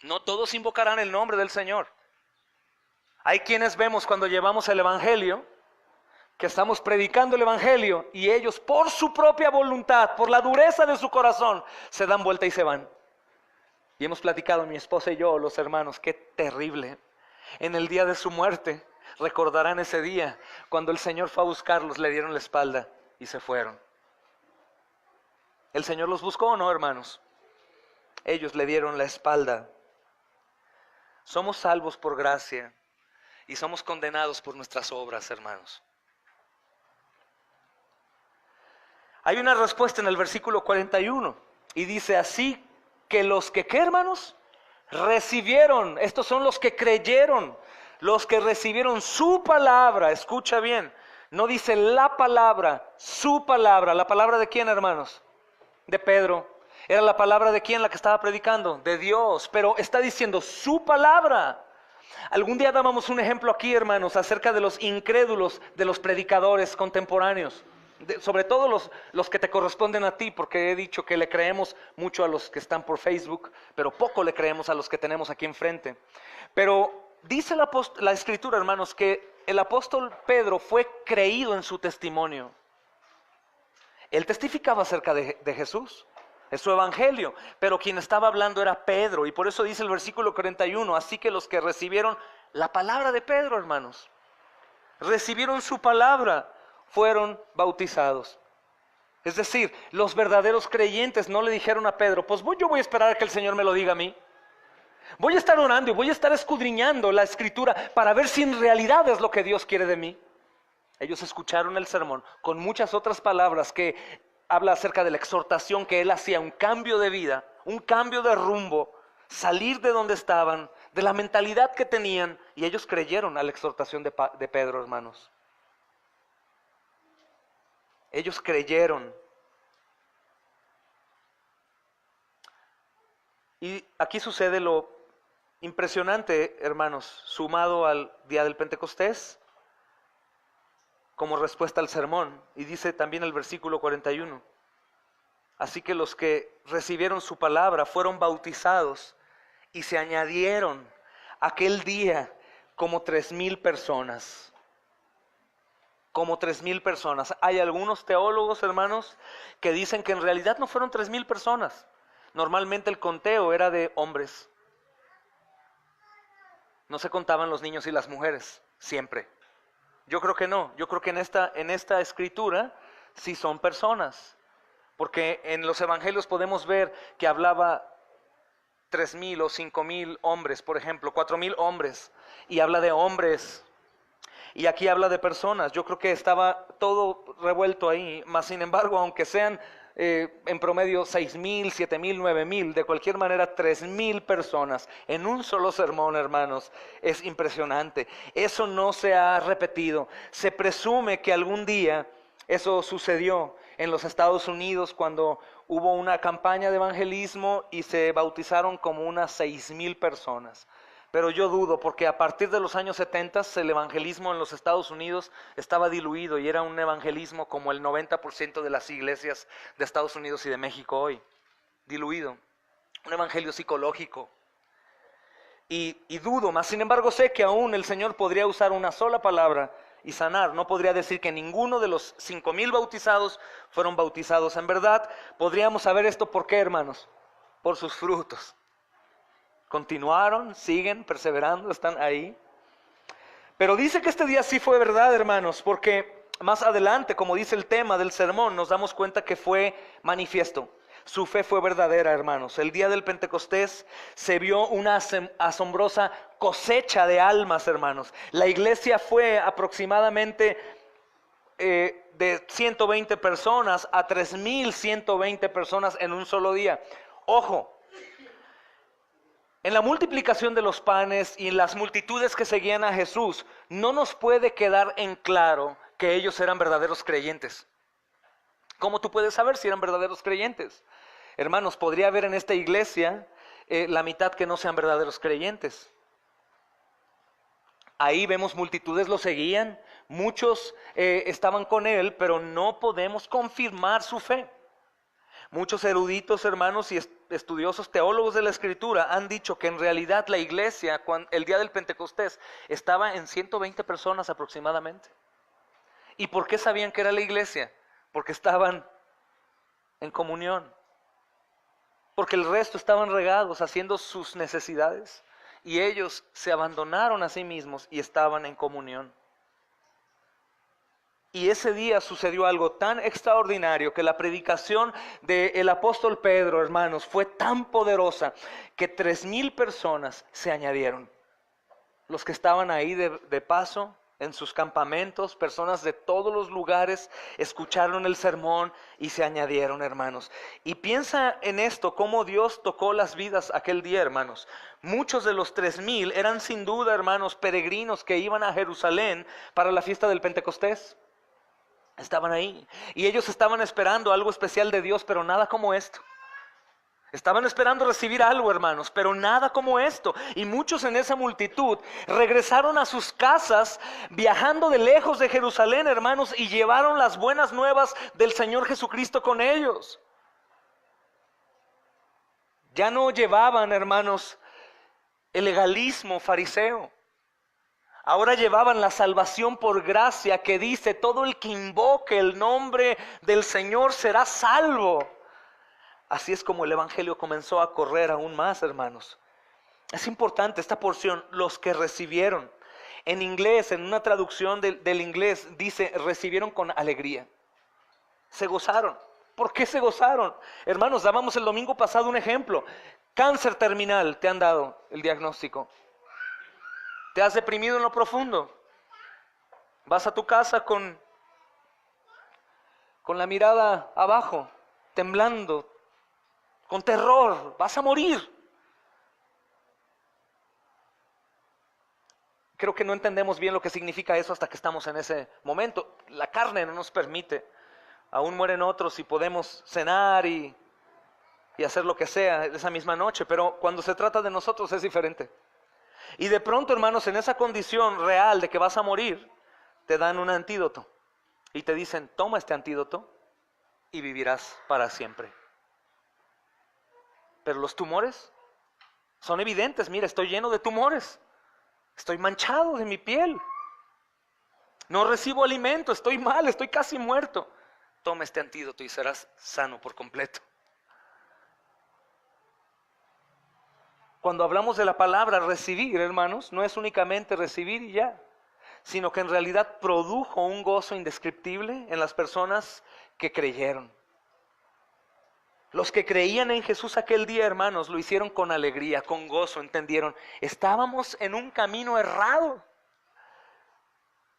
No todos invocarán el nombre del Señor. Hay quienes vemos cuando llevamos el Evangelio, que estamos predicando el Evangelio, y ellos por su propia voluntad, por la dureza de su corazón, se dan vuelta y se van. Y hemos platicado mi esposa y yo, los hermanos, qué terrible. En el día de su muerte, recordarán ese día, cuando el Señor fue a buscarlos, le dieron la espalda y se fueron. ¿El Señor los buscó o no, hermanos? Ellos le dieron la espalda. Somos salvos por gracia y somos condenados por nuestras obras, hermanos. Hay una respuesta en el versículo 41 y dice así que los que, ¿qué, hermanos? Recibieron, estos son los que creyeron, los que recibieron su palabra. Escucha bien, no dice la palabra, su palabra. ¿La palabra de quién, hermanos? De Pedro. ¿Era la palabra de quién la que estaba predicando? De Dios, pero está diciendo su palabra. Algún día dábamos un ejemplo aquí, hermanos, acerca de los incrédulos de los predicadores contemporáneos. Sobre todo los que te corresponden a ti, porque he dicho que le creemos mucho a los que están por Facebook, pero poco le creemos a los que tenemos aquí enfrente. Pero dice la Escritura, hermanos, que el apóstol Pedro fue creído en su testimonio. Él testificaba acerca de Jesús, es su evangelio, pero quien estaba hablando era Pedro, y por eso dice el versículo 41, así que los que recibieron la palabra de Pedro, hermanos, recibieron su palabra, fueron bautizados. Es decir, los verdaderos creyentes no le dijeron a Pedro, pues yo voy a esperar a que el Señor me lo diga a mí. Voy a estar orando y voy a estar escudriñando la Escritura para ver si en realidad es lo que Dios quiere de mí. Ellos escucharon el sermón con muchas otras palabras que habla acerca de la exhortación que él hacía, un cambio de vida, un cambio de rumbo, salir de donde estaban, de la mentalidad que tenían, y ellos creyeron a la exhortación de Pedro, hermanos. Ellos creyeron. Y aquí sucede lo impresionante, hermanos, sumado al día del Pentecostés, como respuesta al sermón. Y dice también el versículo 41. Así que los que recibieron su palabra fueron bautizados y se añadieron aquel día como 3,000 personas. Como 3,000 personas. Hay algunos teólogos, hermanos, que dicen que en realidad no fueron 3,000 personas. Normalmente el conteo era de hombres. No se contaban los niños y las mujeres, siempre. Yo creo que no. Yo creo que en esta escritura sí son personas. Porque en los evangelios podemos ver que hablaba 3,000 o 5,000 hombres, por ejemplo, 4,000 hombres. Y habla de hombres. Y aquí habla de personas. Yo creo que estaba todo revuelto ahí. Mas sin embargo, aunque sean en promedio 6,000, 7,000, 9,000, de cualquier manera 3,000 personas en un solo sermón, hermanos, es impresionante. Eso no se ha repetido. Se presume que algún día eso sucedió en los Estados Unidos cuando hubo una campaña de evangelismo y se bautizaron como unas 6,000 personas. Pero yo dudo, porque a partir de los años 70 el evangelismo en los Estados Unidos estaba diluido y era un evangelismo como el 90% de las iglesias de Estados Unidos y de México hoy. Diluido. Un evangelio psicológico. Y dudo, más sin embargo sé que aún el Señor podría usar una sola palabra y sanar. No podría decir que ninguno de los 5,000 bautizados fueron bautizados. En verdad, podríamos saber esto, ¿por qué, hermanos? Por sus frutos. Continuaron, siguen perseverando, están ahí. Pero dice que este día sí fue verdad, hermanos, porque más adelante, como dice el tema del sermón, nos damos cuenta que fue manifiesto. Su fe fue verdadera, hermanos. El día del Pentecostés se vio una asombrosa cosecha de almas, hermanos. La iglesia fue aproximadamente de 120 personas a 3,120 personas en un solo día. Ojo, en la multiplicación de los panes y en las multitudes que seguían a Jesús, no nos puede quedar en claro que ellos eran verdaderos creyentes. ¿Cómo tú puedes saber si eran verdaderos creyentes? Hermanos, podría haber en esta iglesia la mitad que no sean verdaderos creyentes. Ahí vemos multitudes lo seguían, muchos estaban con él, pero no podemos confirmar su fe. Muchos eruditos, hermanos, y estudiosos teólogos de la Escritura han dicho que en realidad la iglesia, el día del Pentecostés, estaba en 120 personas aproximadamente. ¿Y por qué sabían que era la iglesia? Porque estaban en comunión. Porque el resto estaban regados haciendo sus necesidades. Y ellos se abandonaron a sí mismos y estaban en comunión. Y ese día sucedió algo tan extraordinario que la predicación del apóstol Pedro, hermanos, fue tan poderosa que 3,000 personas se añadieron. Los que estaban ahí de paso en sus campamentos, personas de todos los lugares escucharon el sermón y se añadieron, hermanos. Y piensa en esto, cómo Dios tocó las vidas aquel día, hermanos. Muchos de los 3,000 eran sin duda, hermanos, peregrinos que iban a Jerusalén para la fiesta del Pentecostés. Estaban ahí y ellos estaban esperando algo especial de Dios, pero nada como esto. Estaban esperando recibir algo, hermanos, pero nada como esto. Y muchos en esa multitud regresaron a sus casas viajando de lejos de Jerusalén, hermanos, y llevaron las buenas nuevas del Señor Jesucristo con ellos. Ya no llevaban, hermanos, el legalismo fariseo. Ahora llevaban la salvación por gracia que dice: todo el que invoque el nombre del Señor será salvo. Así es como el evangelio comenzó a correr aún más, hermanos. Es importante esta porción, los que recibieron. En inglés, en una traducción del inglés, dice: recibieron con alegría. Se gozaron. ¿Por qué se gozaron? Hermanos, dábamos el domingo pasado un ejemplo. Cáncer terminal, te han dado el diagnóstico. Te has deprimido en lo profundo. Vas a tu casa con la mirada abajo, temblando, con terror, vas a morir. Creo que no entendemos bien lo que significa eso hasta que estamos en ese momento. La carne no nos permite. Aún mueren otros y podemos cenar y hacer lo que sea esa misma noche, pero cuando se trata de nosotros es diferente. Y de pronto, hermanos, en esa condición real de que vas a morir, te dan un antídoto y te dicen: toma este antídoto y vivirás para siempre. Pero los tumores son evidentes. Mira, estoy lleno de tumores. Estoy manchado de mi piel. No recibo alimento, estoy mal, estoy casi muerto. Toma este antídoto y serás sano por completo. Cuando hablamos de la palabra recibir, hermanos, no es únicamente recibir y ya, sino que en realidad produjo un gozo indescriptible en las personas que creyeron. Los que creían en Jesús aquel día, hermanos, lo hicieron con alegría, con gozo, entendieron. Estábamos en un camino errado.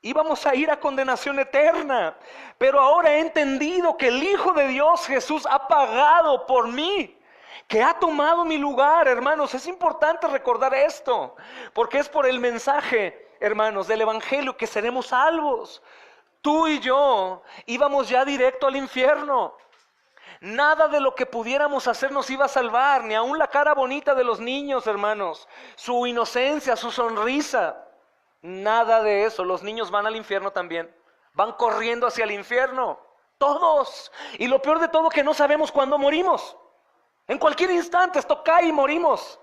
Íbamos a ir a condenación eterna. Pero ahora he entendido que el Hijo de Dios, Jesús, ha pagado por mí. Que ha tomado mi lugar, hermanos. Es importante recordar esto. Porque es por el mensaje, hermanos, del Evangelio que seremos salvos. Tú y yo íbamos ya directo al infierno. Nada de lo que pudiéramos hacer nos iba a salvar, ni aún la cara bonita de los niños, hermanos, su inocencia, su sonrisa, nada de eso. Los niños van al infierno también, van corriendo hacia el infierno, todos. Y lo peor de todo, que no sabemos cuándo morimos. En cualquier instante esto cae y morimos.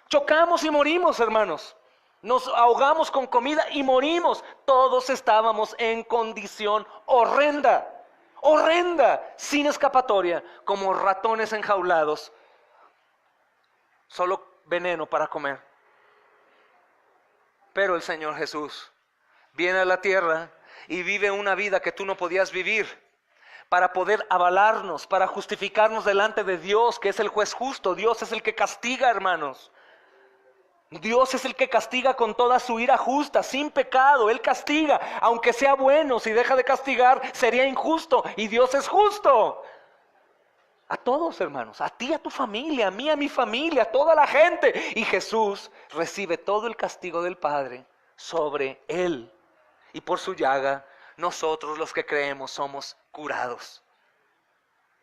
Chocamos y morimos, hermanos. Nos ahogamos con comida y morimos. Todos estábamos en condición horrenda, sin escapatoria, como ratones enjaulados. Solo veneno para comer. Pero el Señor Jesús viene a la tierra y vive una vida que tú no podías vivir, para poder avalarnos, para justificarnos delante de Dios, que es el juez justo. Dios es el que castiga, hermanos. Dios es el que castiga con toda su ira justa, sin pecado. Él castiga, aunque sea bueno. Si deja de castigar, sería injusto, y Dios es justo. A todos, hermanos, a ti, a tu familia, a mí, a mi familia, a toda la gente. Y Jesús recibe todo el castigo del Padre sobre Él. Y por su llaga, nosotros los que creemos somos curados.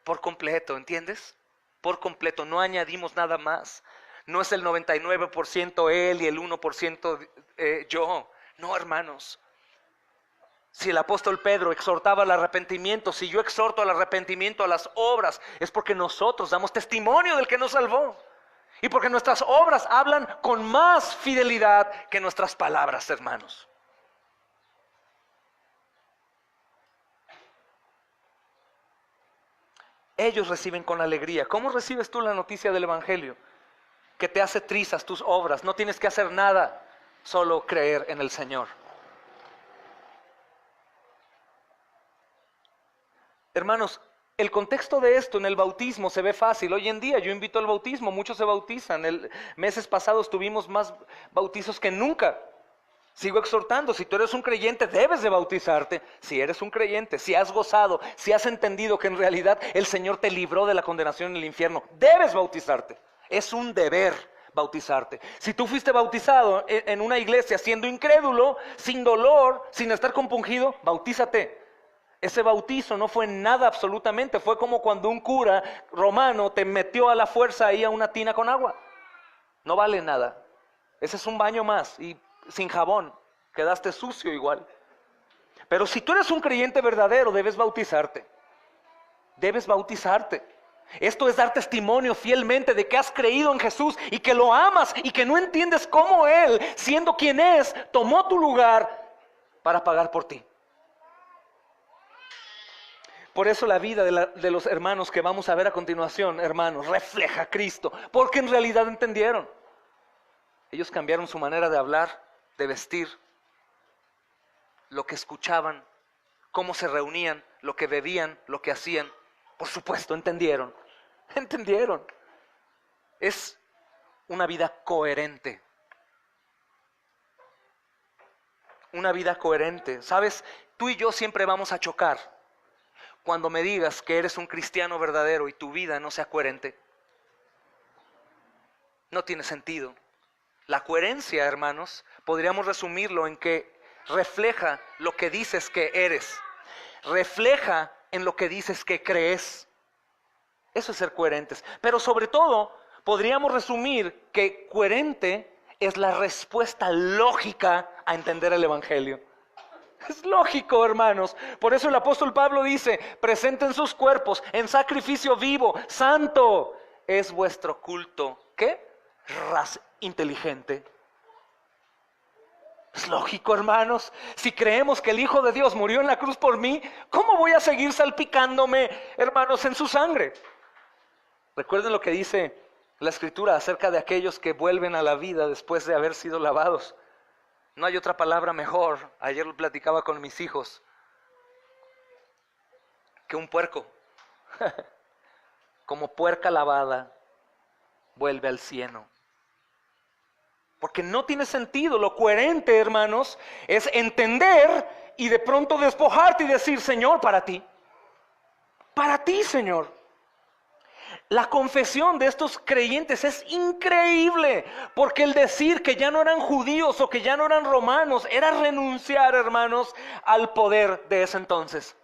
Por completo, ¿entiendes? Por completo, no añadimos nada más. No es el 99% Él y el 1% yo. No, hermanos. Si el apóstol Pedro exhortaba al arrepentimiento, si yo exhorto al arrepentimiento, a las obras, es porque nosotros damos testimonio del que nos salvó. Y porque nuestras obras hablan con más fidelidad que nuestras palabras, hermanos. Ellos reciben con alegría. ¿Cómo recibes tú la noticia del Evangelio? Que te hace trizas tus obras. No tienes que hacer nada, solo creer en el Señor. Hermanos, el contexto de esto en el bautismo se ve fácil. Hoy en día yo invito al bautismo, muchos se bautizan. Meses pasados tuvimos más bautizos que nunca. Sigo exhortando, si tú eres un creyente debes de bautizarte. Si eres un creyente, si has gozado, si has entendido que en realidad el Señor te libró de la condenación en el infierno, debes bautizarte. Es un deber bautizarte. Si tú fuiste bautizado en una iglesia siendo incrédulo, sin dolor, sin estar compungido, bautízate. Ese bautizo no fue nada absolutamente, fue como cuando un cura romano te metió a la fuerza ahí a una tina con agua. No vale nada. Ese es un baño más y sin jabón, quedaste sucio igual. Pero si tú eres un creyente verdadero, debes bautizarte. Debes bautizarte. Esto es dar testimonio fielmente de que has creído en Jesús y que lo amas y que no entiendes cómo Él, siendo quien es, tomó tu lugar para pagar por ti. Por eso la vida de los hermanos que vamos a ver a continuación, hermanos, refleja a Cristo, porque en realidad entendieron. Ellos cambiaron su manera de hablar, de vestir, lo que escuchaban, cómo se reunían, lo que bebían, lo que hacían. Por supuesto, entendieron. Es una vida coherente. Una vida coherente. ¿Sabes? Tú y yo siempre vamos a chocar cuando me digas que eres un cristiano verdadero y tu vida no sea coherente. No tiene sentido. La coherencia, hermanos, podríamos resumirlo en que refleja lo que dices que eres. Refleja en lo que dices que crees. Eso es ser coherentes. Pero sobre todo, podríamos resumir que coherente es la respuesta lógica a entender el Evangelio. Es lógico, hermanos. Por eso el apóstol Pablo dice: presenten sus cuerpos en sacrificio vivo, santo. Es vuestro culto. ¿Qué? Inteligente. Es lógico, hermanos. Si creemos que el Hijo de Dios murió en la cruz por mí, ¿cómo voy a seguir salpicándome, hermanos, en su sangre? Recuerden lo que dice la Escritura acerca de aquellos que vuelven a la vida después de haber sido lavados. No hay otra palabra mejor. Ayer lo platicaba con mis hijos. Que un puerco. Como puerca lavada, vuelve al cieno. Porque no tiene sentido. Lo coherente, hermanos, es entender y de pronto despojarte y decir: Señor, para ti. Para ti, Señor. La confesión de estos creyentes es increíble, porque el decir que ya no eran judíos o que ya no eran romanos era renunciar, hermanos, al poder de ese entonces.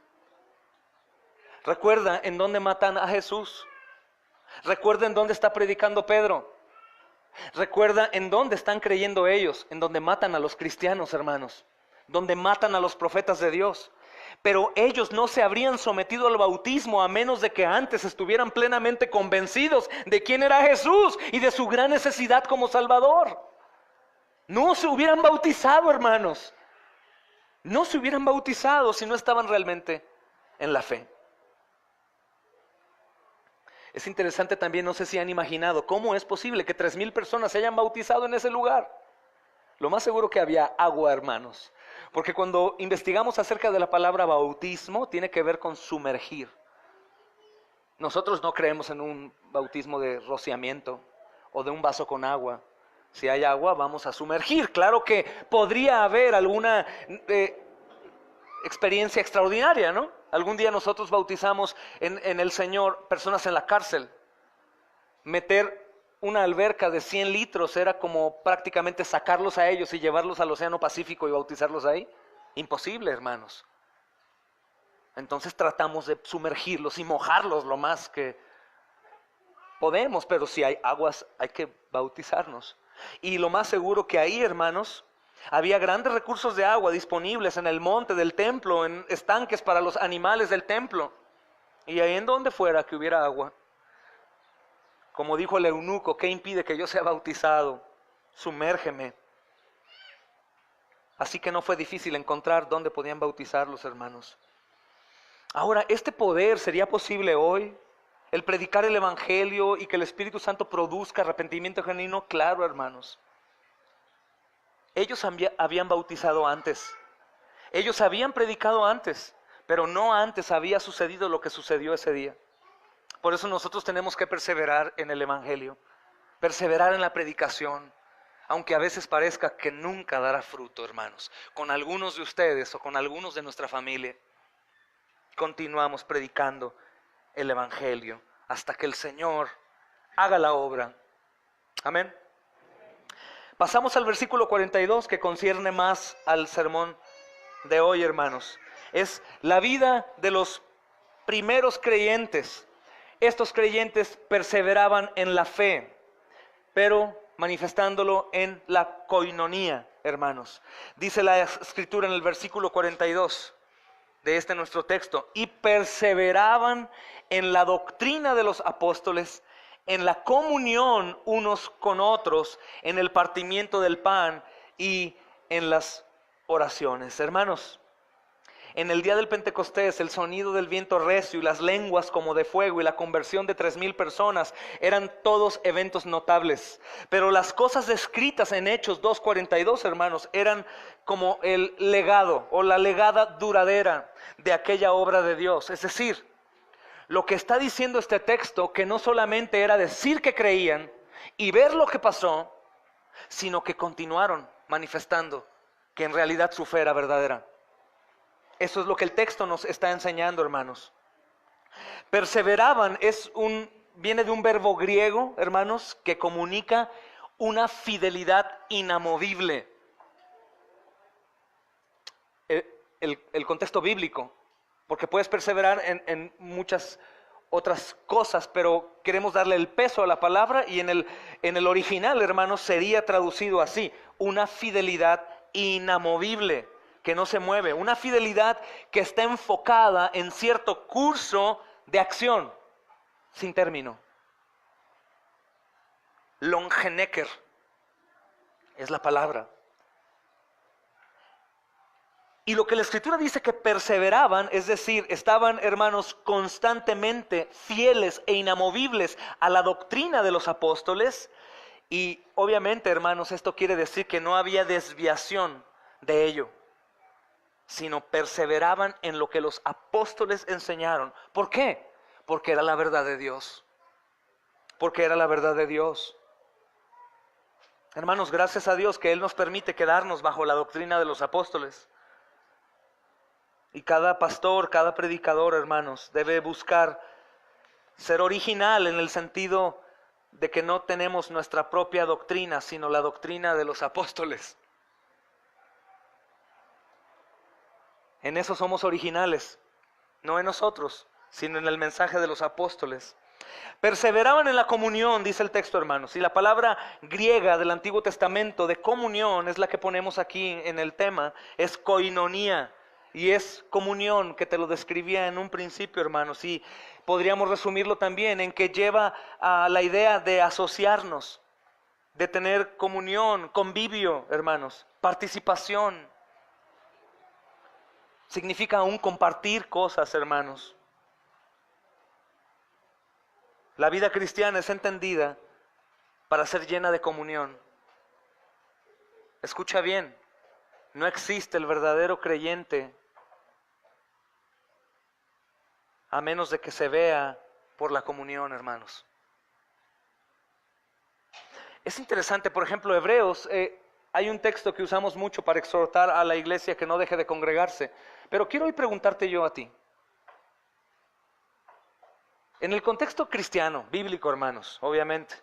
Recuerda en dónde matan a Jesús. Recuerda en dónde está predicando Pedro. Recuerda en dónde están creyendo ellos, en donde matan a los cristianos, hermanos, donde matan a los profetas de Dios. Pero ellos no se habrían sometido al bautismo a menos de que antes estuvieran plenamente convencidos de quién era Jesús y de su gran necesidad como Salvador. No se hubieran bautizado, hermanos. No se hubieran bautizado si no estaban realmente en la fe. Es interesante también, no sé si han imaginado, ¿cómo es posible que 3,000 personas se hayan bautizado en ese lugar? Lo más seguro que había agua, hermanos. Porque cuando investigamos acerca de la palabra bautismo, tiene que ver con sumergir. Nosotros no creemos en un bautismo de rociamiento o de un vaso con agua. Si hay agua, vamos a sumergir. Claro que podría haber alguna experiencia extraordinaria, ¿no? Algún día nosotros bautizamos en el Señor personas en la cárcel. Meter una alberca de 100 litros era como prácticamente sacarlos a ellos y llevarlos al Océano Pacífico y bautizarlos ahí. Imposible, hermanos. Entonces tratamos de sumergirlos y mojarlos lo más que podemos, pero si hay aguas hay que bautizarnos. Y lo más seguro que ahí, hermanos, había grandes recursos de agua disponibles en el monte del templo, en estanques para los animales del templo. Y ahí en donde fuera que hubiera agua, como dijo el eunuco, ¿qué impide que yo sea bautizado? Sumérgeme. Así que no fue difícil encontrar dónde podían bautizar los hermanos. Ahora, ¿este poder sería posible hoy? El predicar el evangelio y que el Espíritu Santo produzca arrepentimiento genuino, claro, hermanos. Ellos habían bautizado antes. Ellos habían predicado antes, pero no antes había sucedido lo que sucedió ese día. Por eso nosotros tenemos que perseverar en el evangelio, perseverar en la predicación, aunque a veces parezca que nunca dará fruto, hermanos. Con algunos de ustedes o con algunos de nuestra familia, continuamos predicando el evangelio hasta que el Señor haga la obra. Amén. Pasamos al versículo 42, que concierne más al sermón de hoy, hermanos. Es la vida de los primeros creyentes. Estos creyentes perseveraban en la fe, pero manifestándolo en la coinonía, hermanos. Dice la Escritura en el versículo 42 de este nuestro texto: y perseveraban en la doctrina de los apóstoles, en la comunión unos con otros, en el partimiento del pan y en las oraciones. Hermanos, en el día del Pentecostés, el sonido del viento recio y las lenguas como de fuego y la conversión de 3,000 personas eran todos eventos notables. Pero las cosas descritas en Hechos 2:42, hermanos, eran como el legado o la legada duradera de aquella obra de Dios. Es decir, lo que está diciendo este texto, que no solamente era decir que creían y ver lo que pasó, sino que continuaron manifestando que en realidad su fe era verdadera. Eso es lo que el texto nos está enseñando, hermanos. Perseveraban viene de un verbo griego, hermanos, que comunica una fidelidad inamovible. El contexto bíblico, porque puedes perseverar en muchas otras cosas, pero queremos darle el peso a la palabra, y en el original, hermanos, sería traducido así: una fidelidad inamovible, que no se mueve, una fidelidad que está enfocada en cierto curso de acción, sin término. Longenecker es la palabra. Y lo que la Escritura dice que perseveraban, es decir, estaban, hermanos, constantemente fieles e inamovibles a la doctrina de los apóstoles. Y obviamente, hermanos, esto quiere decir que no había desviación de ello, sino perseveraban en lo que los apóstoles enseñaron. ¿Por qué? Porque era la verdad de Dios. Porque era la verdad de Dios. Hermanos, gracias a Dios que Él nos permite quedarnos bajo la doctrina de los apóstoles. Y cada pastor, cada predicador, hermanos, debe buscar ser original en el sentido de que no tenemos nuestra propia doctrina, sino la doctrina de los apóstoles. En eso somos originales, no en nosotros, sino en el mensaje de los apóstoles. Perseveraban en la comunión, dice el texto, hermanos. Y la palabra griega del Antiguo Testamento de comunión es la que ponemos aquí en el tema, es koinonía. Y es comunión, que te lo describía en un principio, hermanos. Y podríamos resumirlo también en que lleva a la idea de asociarnos, de tener comunión, convivio, hermanos, participación. Significa aún compartir cosas, hermanos. La vida cristiana es entendida para ser llena de comunión. Escucha bien, no existe el verdadero creyente a menos de que se vea por la comunión, hermanos. Es interesante, por ejemplo, Hebreos, hay un texto que usamos mucho para exhortar a la iglesia que no deje de congregarse. Pero quiero hoy preguntarte yo a ti. En el contexto cristiano, bíblico, hermanos, obviamente,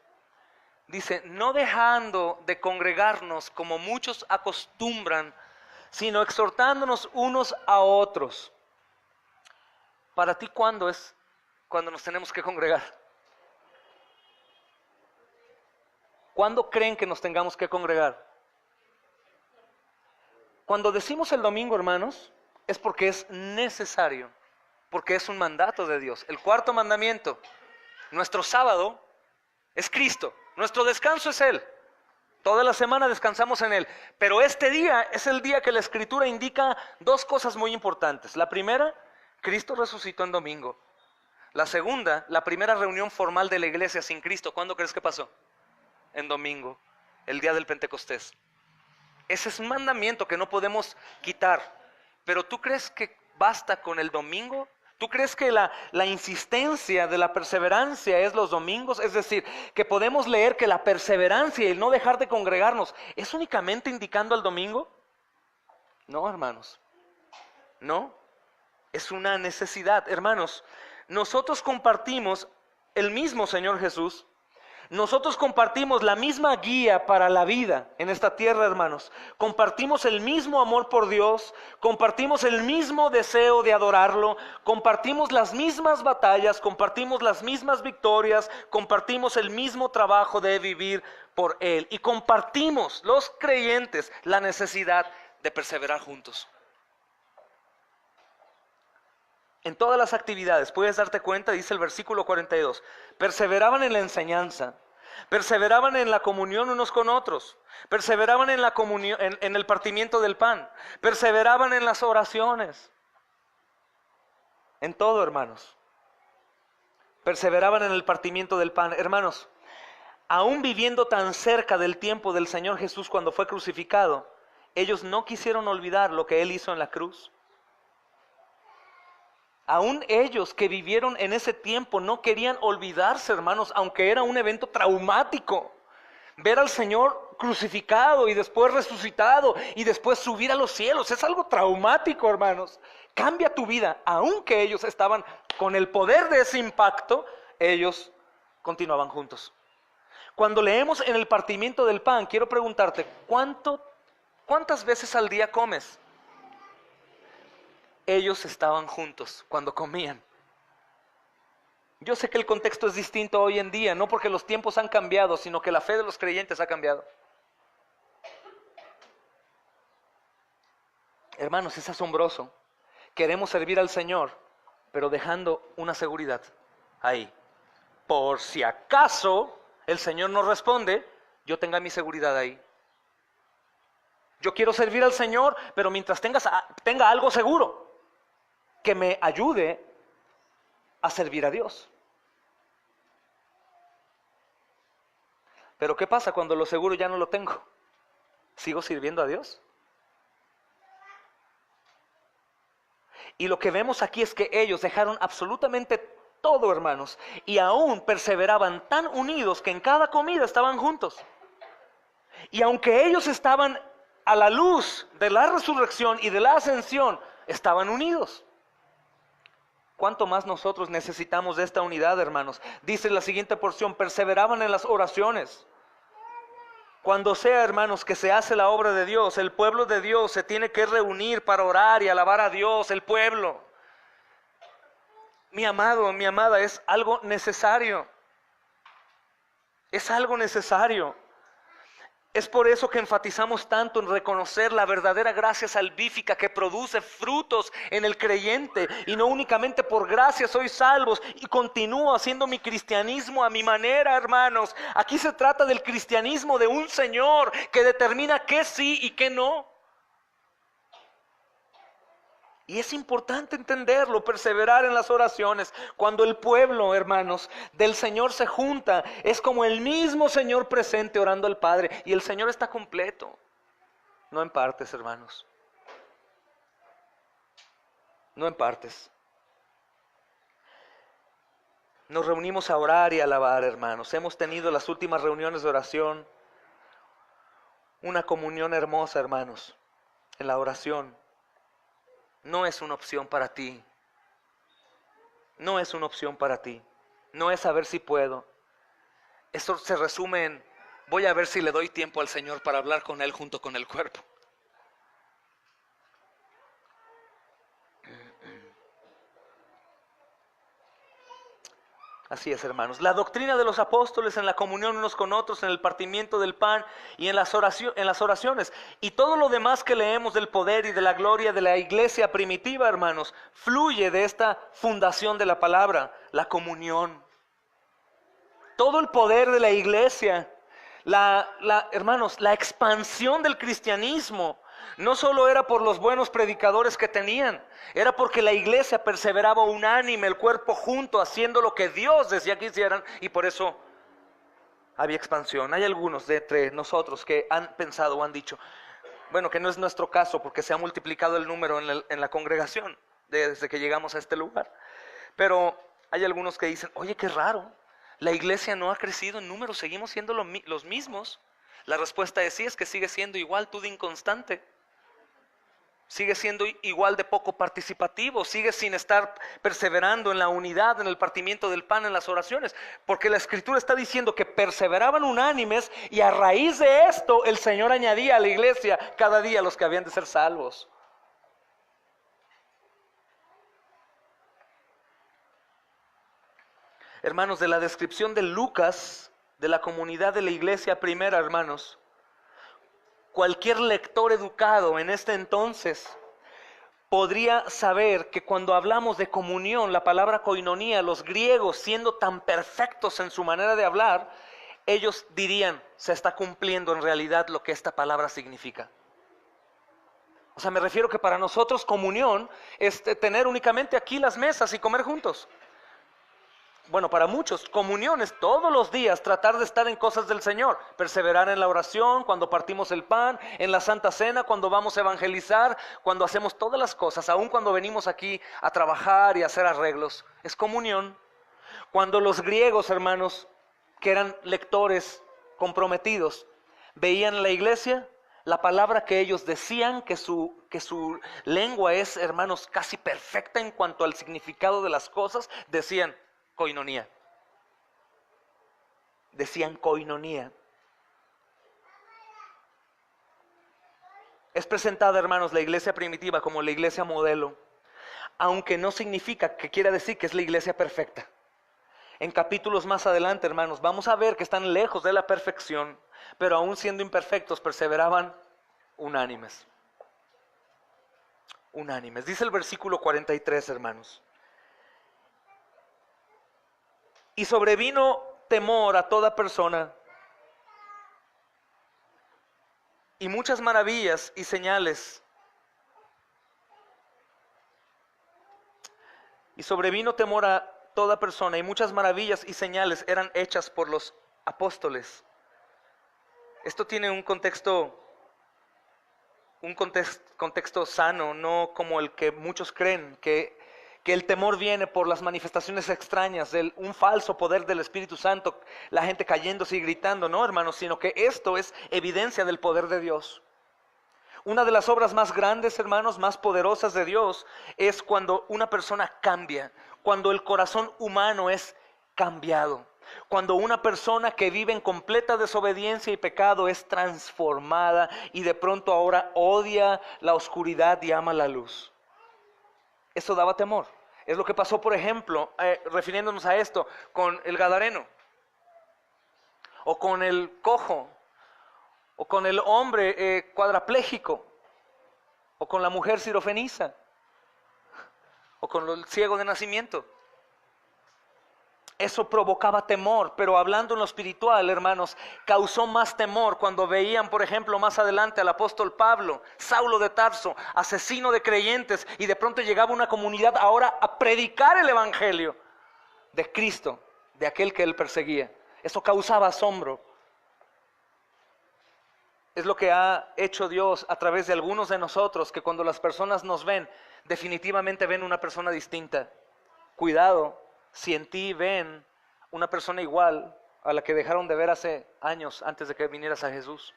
dice, no dejando de congregarnos como muchos acostumbran, sino exhortándonos unos a otros. Para ti, ¿cuándo es cuando nos tenemos que congregar? ¿Cuándo creen que nos tengamos que congregar? Cuando decimos el domingo, hermanos, es porque es necesario, porque es un mandato de Dios. El cuarto mandamiento, nuestro sábado es Cristo, nuestro descanso es Él. Toda la semana descansamos en Él, pero este día es el día que la Escritura indica dos cosas muy importantes. La primera, Cristo resucitó en domingo. La segunda, la primera reunión formal de la iglesia sin Cristo, ¿cuándo crees que pasó? En domingo, el día del Pentecostés. Ese es un mandamiento que no podemos quitar. Pero ¿tú crees que basta con el domingo? ¿Tú crees que la insistencia de la perseverancia es los domingos? Es decir, que podemos leer que la perseverancia y el no dejar de congregarnos es únicamente indicando al domingo. No, hermanos. No. Es una necesidad. Hermanos, nosotros compartimos el mismo Señor Jesús. Nosotros compartimos la misma guía para la vida en esta tierra, hermanos. Compartimos el mismo amor por Dios, compartimos el mismo deseo de adorarlo, compartimos las mismas batallas, compartimos las mismas victorias, compartimos el mismo trabajo de vivir por Él. Y compartimos, los creyentes, la necesidad de perseverar juntos. En todas las actividades, puedes darte cuenta, dice el versículo 42, perseveraban en la enseñanza, perseveraban en la comunión unos con otros, perseveraban en la comunión, en el partimiento del pan, perseveraban en las oraciones, en todo, hermanos. Perseveraban en el partimiento del pan. Hermanos, aún viviendo tan cerca del tiempo del Señor Jesús cuando fue crucificado, ellos no quisieron olvidar lo que Él hizo en la cruz. Aún ellos que vivieron en ese tiempo no querían olvidarse, hermanos, aunque era un evento traumático. Ver al Señor crucificado y después resucitado y después subir a los cielos es algo traumático, hermanos. Cambia tu vida. Aunque ellos estaban con el poder de ese impacto, ellos continuaban juntos. Cuando leemos en el partimiento del pan, quiero preguntarte, ¿cuántas veces al día comes? Ellos estaban juntos cuando comían. Yo sé que el contexto es distinto hoy en día, no porque los tiempos han cambiado, sino que la fe de los creyentes ha cambiado. Hermanos, es asombroso. Queremos servir al Señor, pero dejando una seguridad ahí. Por si acaso el Señor no responde, yo tenga mi seguridad ahí. Yo quiero servir al Señor, pero mientras tenga algo seguro que me ayude a servir a Dios. Pero ¿qué pasa cuando lo seguro ya no lo tengo? ¿Sigo sirviendo a Dios? Y lo que vemos aquí es que ellos dejaron absolutamente todo, hermanos, y aún perseveraban tan unidos que en cada comida estaban juntos. Y aunque ellos estaban a la luz de la resurrección y de la ascensión, estaban unidos. ¿Cuánto más nosotros necesitamos de esta unidad, hermanos? Dice la siguiente porción, perseveraban en las oraciones. Cuando sea, hermanos, que se hace la obra de Dios, el pueblo de Dios se tiene que reunir para orar y alabar a Dios, el pueblo. Mi amado, mi amada, es algo necesario. Es algo necesario. Es por eso que enfatizamos tanto en reconocer la verdadera gracia salvífica que produce frutos en el creyente. Y no únicamente por gracia soy salvos y continúo haciendo mi cristianismo a mi manera, hermanos. Aquí se trata del cristianismo de un Señor que determina qué sí y qué no. Y es importante entenderlo, perseverar en las oraciones. Cuando el pueblo, hermanos, del Señor se junta, es como el mismo Señor presente orando al Padre. Y el Señor está completo, no en partes, hermanos. No en partes. Nos reunimos a orar y a alabar, hermanos. Hemos tenido las últimas reuniones de oración. Una comunión hermosa, hermanos, en la oración. No es una opción para ti. No es una opción para ti. No es a ver si puedo. Eso se resume en, voy a ver si le doy tiempo al Señor para hablar con Él junto con el cuerpo. Así es, hermanos. La doctrina de los apóstoles en la comunión unos con otros, en el partimiento del pan y en las oraciones. Y todo lo demás que leemos del poder y de la gloria de la iglesia primitiva, hermanos, fluye de esta fundación de la palabra, la comunión. Todo el poder de la iglesia, hermanos, la expansión del cristianismo, no solo era por los buenos predicadores que tenían, era porque la iglesia perseveraba unánime, el cuerpo junto, haciendo lo que Dios decía que hicieran, y por eso había expansión. Hay algunos de entre nosotros que han pensado o han dicho, bueno, que no es nuestro caso porque se ha multiplicado el número en la congregación desde que llegamos a este lugar, pero hay algunos que dicen, oye, qué raro, la iglesia no ha crecido en número, seguimos siendo los mismos. La respuesta es sí, es que sigue siendo igual tú de inconstante. Sigue siendo igual de poco participativo, sigue sin estar perseverando en la unidad, en el partimiento del pan, en las oraciones, porque la Escritura está diciendo que perseveraban unánimes y a raíz de esto el Señor añadía a la iglesia cada día los que habían de ser salvos. Hermanos, de la descripción de Lucas, de la comunidad de la iglesia primera, hermanos, cualquier lector educado en este entonces podría saber que cuando hablamos de comunión, la palabra koinonía, los griegos siendo tan perfectos en su manera de hablar, ellos dirían, se está cumpliendo en realidad lo que esta palabra significa. O sea, me refiero que para nosotros comunión es tener únicamente aquí las mesas y comer juntos. Bueno, para muchos, comunión es todos los días tratar de estar en cosas del Señor, perseverar en la oración, cuando partimos el pan, en la Santa Cena, cuando vamos a evangelizar, cuando hacemos todas las cosas, aun cuando venimos aquí a trabajar y a hacer arreglos, es comunión. Cuando los griegos, hermanos, que eran lectores comprometidos, veían la iglesia, la palabra que ellos decían, que su lengua es, hermanos, casi perfecta en cuanto al significado de las cosas, decían koinonía. Decían koinonía. Es presentada, hermanos, la iglesia primitiva como la iglesia modelo, aunque no significa que quiera decir que es la iglesia perfecta. En capítulos más adelante, hermanos, vamos a ver que están lejos de la perfección, pero aún siendo imperfectos, perseveraban unánimes. Unánimes. Dice el versículo 43, hermanos. Y sobrevino temor a toda persona, y muchas maravillas y señales. Y sobrevino temor a toda persona, y muchas maravillas y señales eran hechas por los apóstoles. Esto tiene un contexto sano, no como el que muchos creen, que el temor viene por las manifestaciones extrañas, un falso poder del Espíritu Santo, la gente cayéndose y gritando, no, hermanos, sino que esto es evidencia del poder de Dios. Una de las obras más grandes, hermanos, más poderosas de Dios, es cuando una persona cambia, cuando el corazón humano es cambiado, cuando una persona que vive en completa desobediencia y pecado es transformada y de pronto ahora odia la oscuridad y ama la luz. Eso daba temor. Es lo que pasó, por ejemplo, refiriéndonos a esto, con el gadareno, o con el cojo, o con el hombre cuadraplégico, o con la mujer sirofeniza, o con el ciego de nacimiento. Eso provocaba temor, pero hablando en lo espiritual, hermanos, causó más temor cuando veían, por ejemplo, más adelante al apóstol Pablo, Saulo de Tarso, asesino de creyentes, y de pronto llegaba una comunidad ahora a predicar el evangelio de Cristo, de aquel que él perseguía. Eso causaba asombro. Es lo que ha hecho Dios a través de algunos de nosotros, que cuando las personas nos ven, definitivamente ven una persona distinta. Cuidado, si en ti ven una persona igual a la que dejaron de ver hace años antes de que vinieras a Jesús.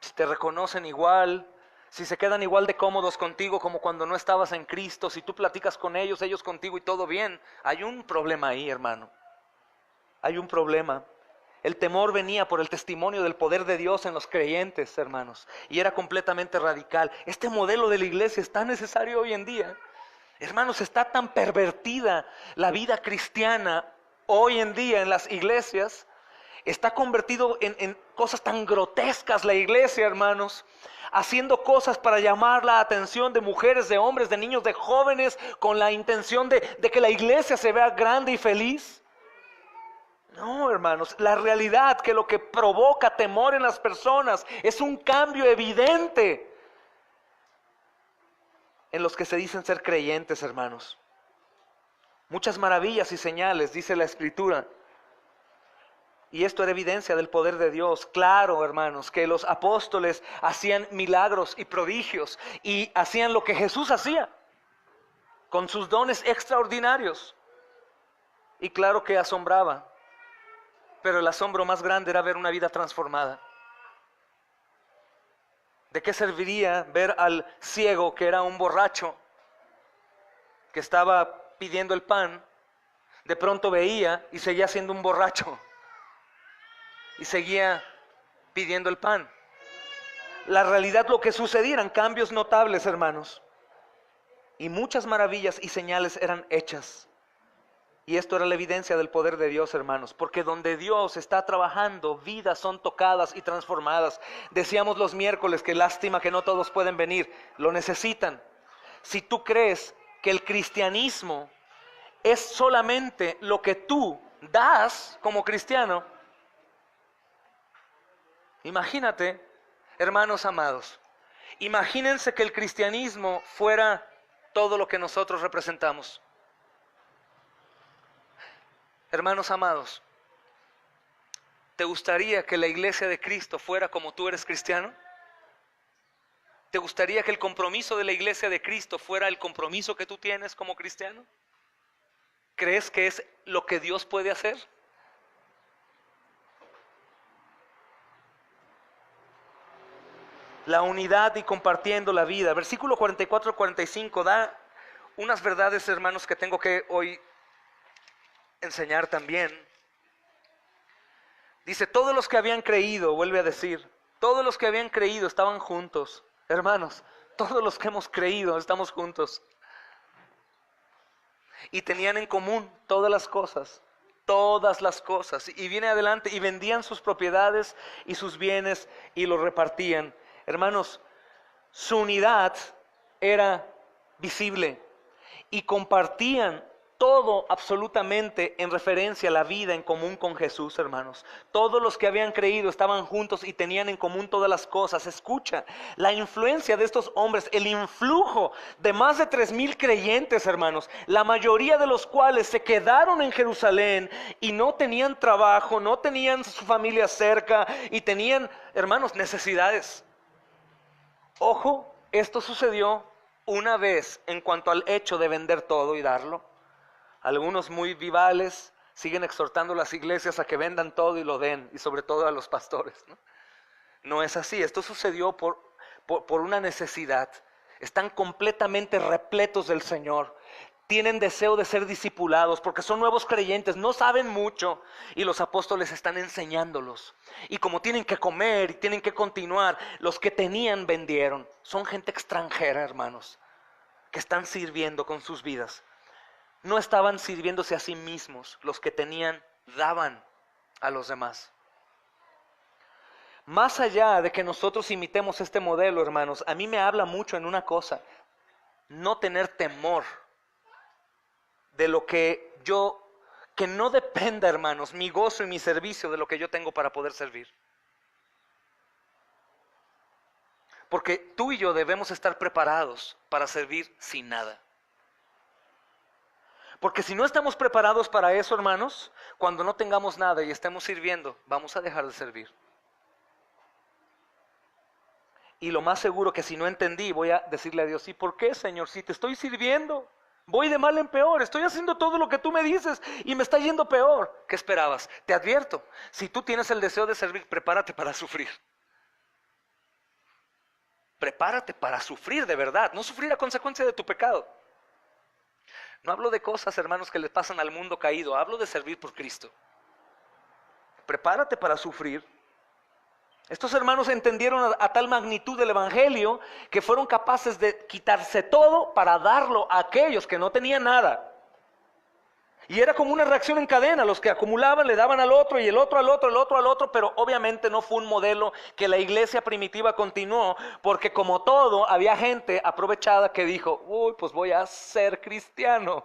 Si te reconocen igual, si se quedan igual de cómodos contigo como cuando no estabas en Cristo, si tú platicas con ellos, ellos contigo y todo bien, hay un problema ahí, hermano. Hay un problema. El temor venía por el testimonio del poder de Dios en los creyentes, hermanos, y era completamente radical. Este modelo de la iglesia es tan necesario hoy en día. Hermanos, está tan pervertida la vida cristiana hoy en día en las iglesias. Está convertido en cosas tan grotescas la iglesia, hermanos, haciendo cosas para llamar la atención de mujeres, de hombres, de niños, de jóvenes, con la intención de que la iglesia se vea grande y feliz. No, hermanos, la realidad que lo que provoca temor en las personas es un cambio evidente en los que se dicen ser creyentes, hermanos. Muchas maravillas y señales, dice la Escritura. Y esto era evidencia del poder de Dios. Claro, hermanos, que los apóstoles hacían milagros y prodigios y hacían lo que Jesús hacía, con sus dones extraordinarios. Y claro que asombraba, pero el asombro más grande era ver una vida transformada. ¿De qué serviría ver al ciego, que era un borracho, que estaba pidiendo el pan? De pronto veía y seguía siendo un borracho y seguía pidiendo el pan. La realidad, lo que sucedía eran cambios notables, hermanos, y muchas maravillas y señales eran hechas. Y esto era la evidencia del poder de Dios, hermanos, porque donde Dios está trabajando, vidas son tocadas y transformadas. Decíamos los miércoles que lástima que no todos pueden venir, lo necesitan. Si tú crees que el cristianismo es solamente lo que tú das como cristiano, imagínate, hermanos amados, imagínense que el cristianismo fuera todo lo que nosotros representamos. Hermanos amados, ¿te gustaría que la iglesia de Cristo fuera como tú eres cristiano? ¿Te gustaría que el compromiso de la iglesia de Cristo fuera el compromiso que tú tienes como cristiano? ¿Crees que es lo que Dios puede hacer? La unidad y compartiendo la vida. Versículo 44-45 da unas verdades, hermanos, que tengo que hoy enseñar también. Dice, todos los que habían creído, vuelve a decir, todos los que habían creído estaban juntos. Hermanos, todos los que hemos creído estamos juntos. Y tenían en común todas las cosas. Y viene adelante, y vendían sus propiedades y sus bienes y los repartían. Hermanos, su unidad era visible y compartían todo absolutamente en referencia a la vida en común con Jesús, hermanos. Todos los que habían creído estaban juntos y tenían en común todas las cosas. Escucha, la influencia de estos hombres, el influjo de más de 3,000 creyentes, hermanos, la mayoría de los cuales se quedaron en Jerusalén y no tenían trabajo, no tenían su familia cerca y tenían, hermanos, necesidades. Ojo, esto sucedió una vez en cuanto al hecho de vender todo y darlo. Algunos muy vivales siguen exhortando a las iglesias a que vendan todo y lo den, y sobre todo a los pastores, ¿no? No es así, esto sucedió por una necesidad. Están completamente repletos del Señor. Tienen deseo de ser discipulados porque son nuevos creyentes, no saben mucho y los apóstoles están enseñándolos. Y como tienen que comer y tienen que continuar, los que tenían vendieron. Son gente extranjera, hermanos, que están sirviendo con sus vidas. No estaban sirviéndose a sí mismos, los que tenían daban a los demás. Más allá de que nosotros imitemos este modelo, hermanos, a mí me habla mucho en una cosa: no tener temor de lo que yo que no dependa, hermanos, mi gozo y mi servicio de lo que yo tengo para poder servir. Porque tú y yo debemos estar preparados para servir sin nada. Porque si no estamos preparados para eso, hermanos, cuando no tengamos nada y estemos sirviendo, vamos a dejar de servir. Y lo más seguro que si no entendí, voy a decirle a Dios, ¿y por qué, Señor? Si te estoy sirviendo, voy de mal en peor, estoy haciendo todo lo que tú me dices y me está yendo peor. ¿Qué esperabas? Te advierto, si tú tienes el deseo de servir, prepárate para sufrir. Prepárate para sufrir de verdad, no sufrir a consecuencia de tu pecado. No hablo de cosas, hermanos, que le pasan al mundo caído, hablo de servir por Cristo. Prepárate para sufrir. Estos hermanos entendieron a tal magnitud del evangelio que fueron capaces de quitarse todo para darlo a aquellos que no tenían nada. Y era como una reacción en cadena, los que acumulaban le daban al otro y el otro al otro, el otro al otro, pero obviamente no fue un modelo que la iglesia primitiva continuó, porque como todo había gente aprovechada que dijo, uy, pues voy a ser cristiano,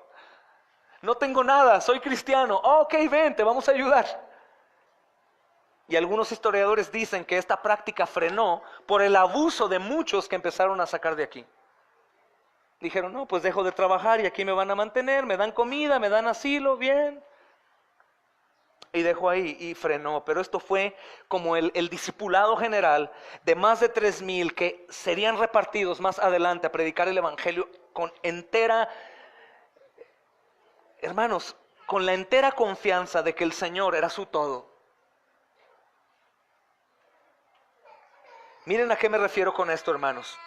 no tengo nada, soy cristiano, ok, ven, te vamos a ayudar. Y algunos historiadores dicen que esta práctica frenó por el abuso de muchos que empezaron a sacar de aquí. Dijeron, no, pues dejo de trabajar y aquí me van a mantener, me dan comida, me dan asilo, bien. Y dejó ahí y frenó. Pero esto fue como el discipulado general de más de 3,000 que serían repartidos más adelante a predicar el evangelio con entera, hermanos, con la entera confianza de que el Señor era su todo. Miren a qué me refiero con esto, hermanos.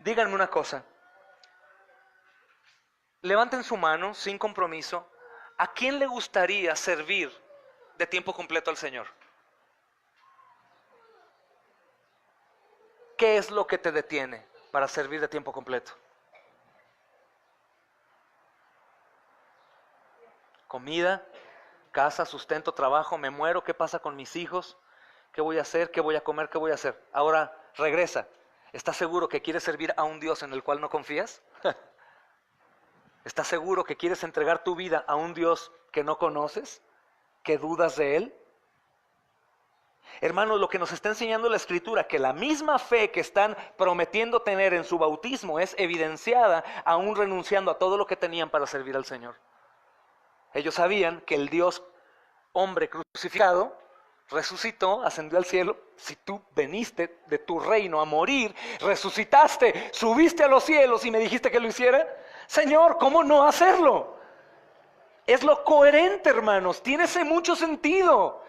Díganme una cosa. Levanten su mano sin compromiso. ¿A quién le gustaría servir de tiempo completo al Señor? ¿Qué es lo que te detiene para servir de tiempo completo? Comida, casa, sustento, trabajo, me muero, ¿qué pasa con mis hijos? ¿Qué voy a hacer? ¿Qué voy a comer? ¿Qué voy a hacer? Ahora regresa. ¿Estás seguro que quieres servir a un Dios en el cual no confías? ¿Estás seguro que quieres entregar tu vida a un Dios que no conoces? ¿Que dudas de Él? Hermanos, lo que nos está enseñando la Escritura, que la misma fe que están prometiendo tener en su bautismo es evidenciada aún renunciando a todo lo que tenían para servir al Señor. Ellos sabían que el Dios hombre crucificado resucitó, ascendió al cielo. Si tú veniste de tu reino a morir, resucitaste, subiste a los cielos y me dijiste que lo hiciera, Señor, ¿cómo no hacerlo? Es lo coherente, hermanos, tiene ese mucho sentido.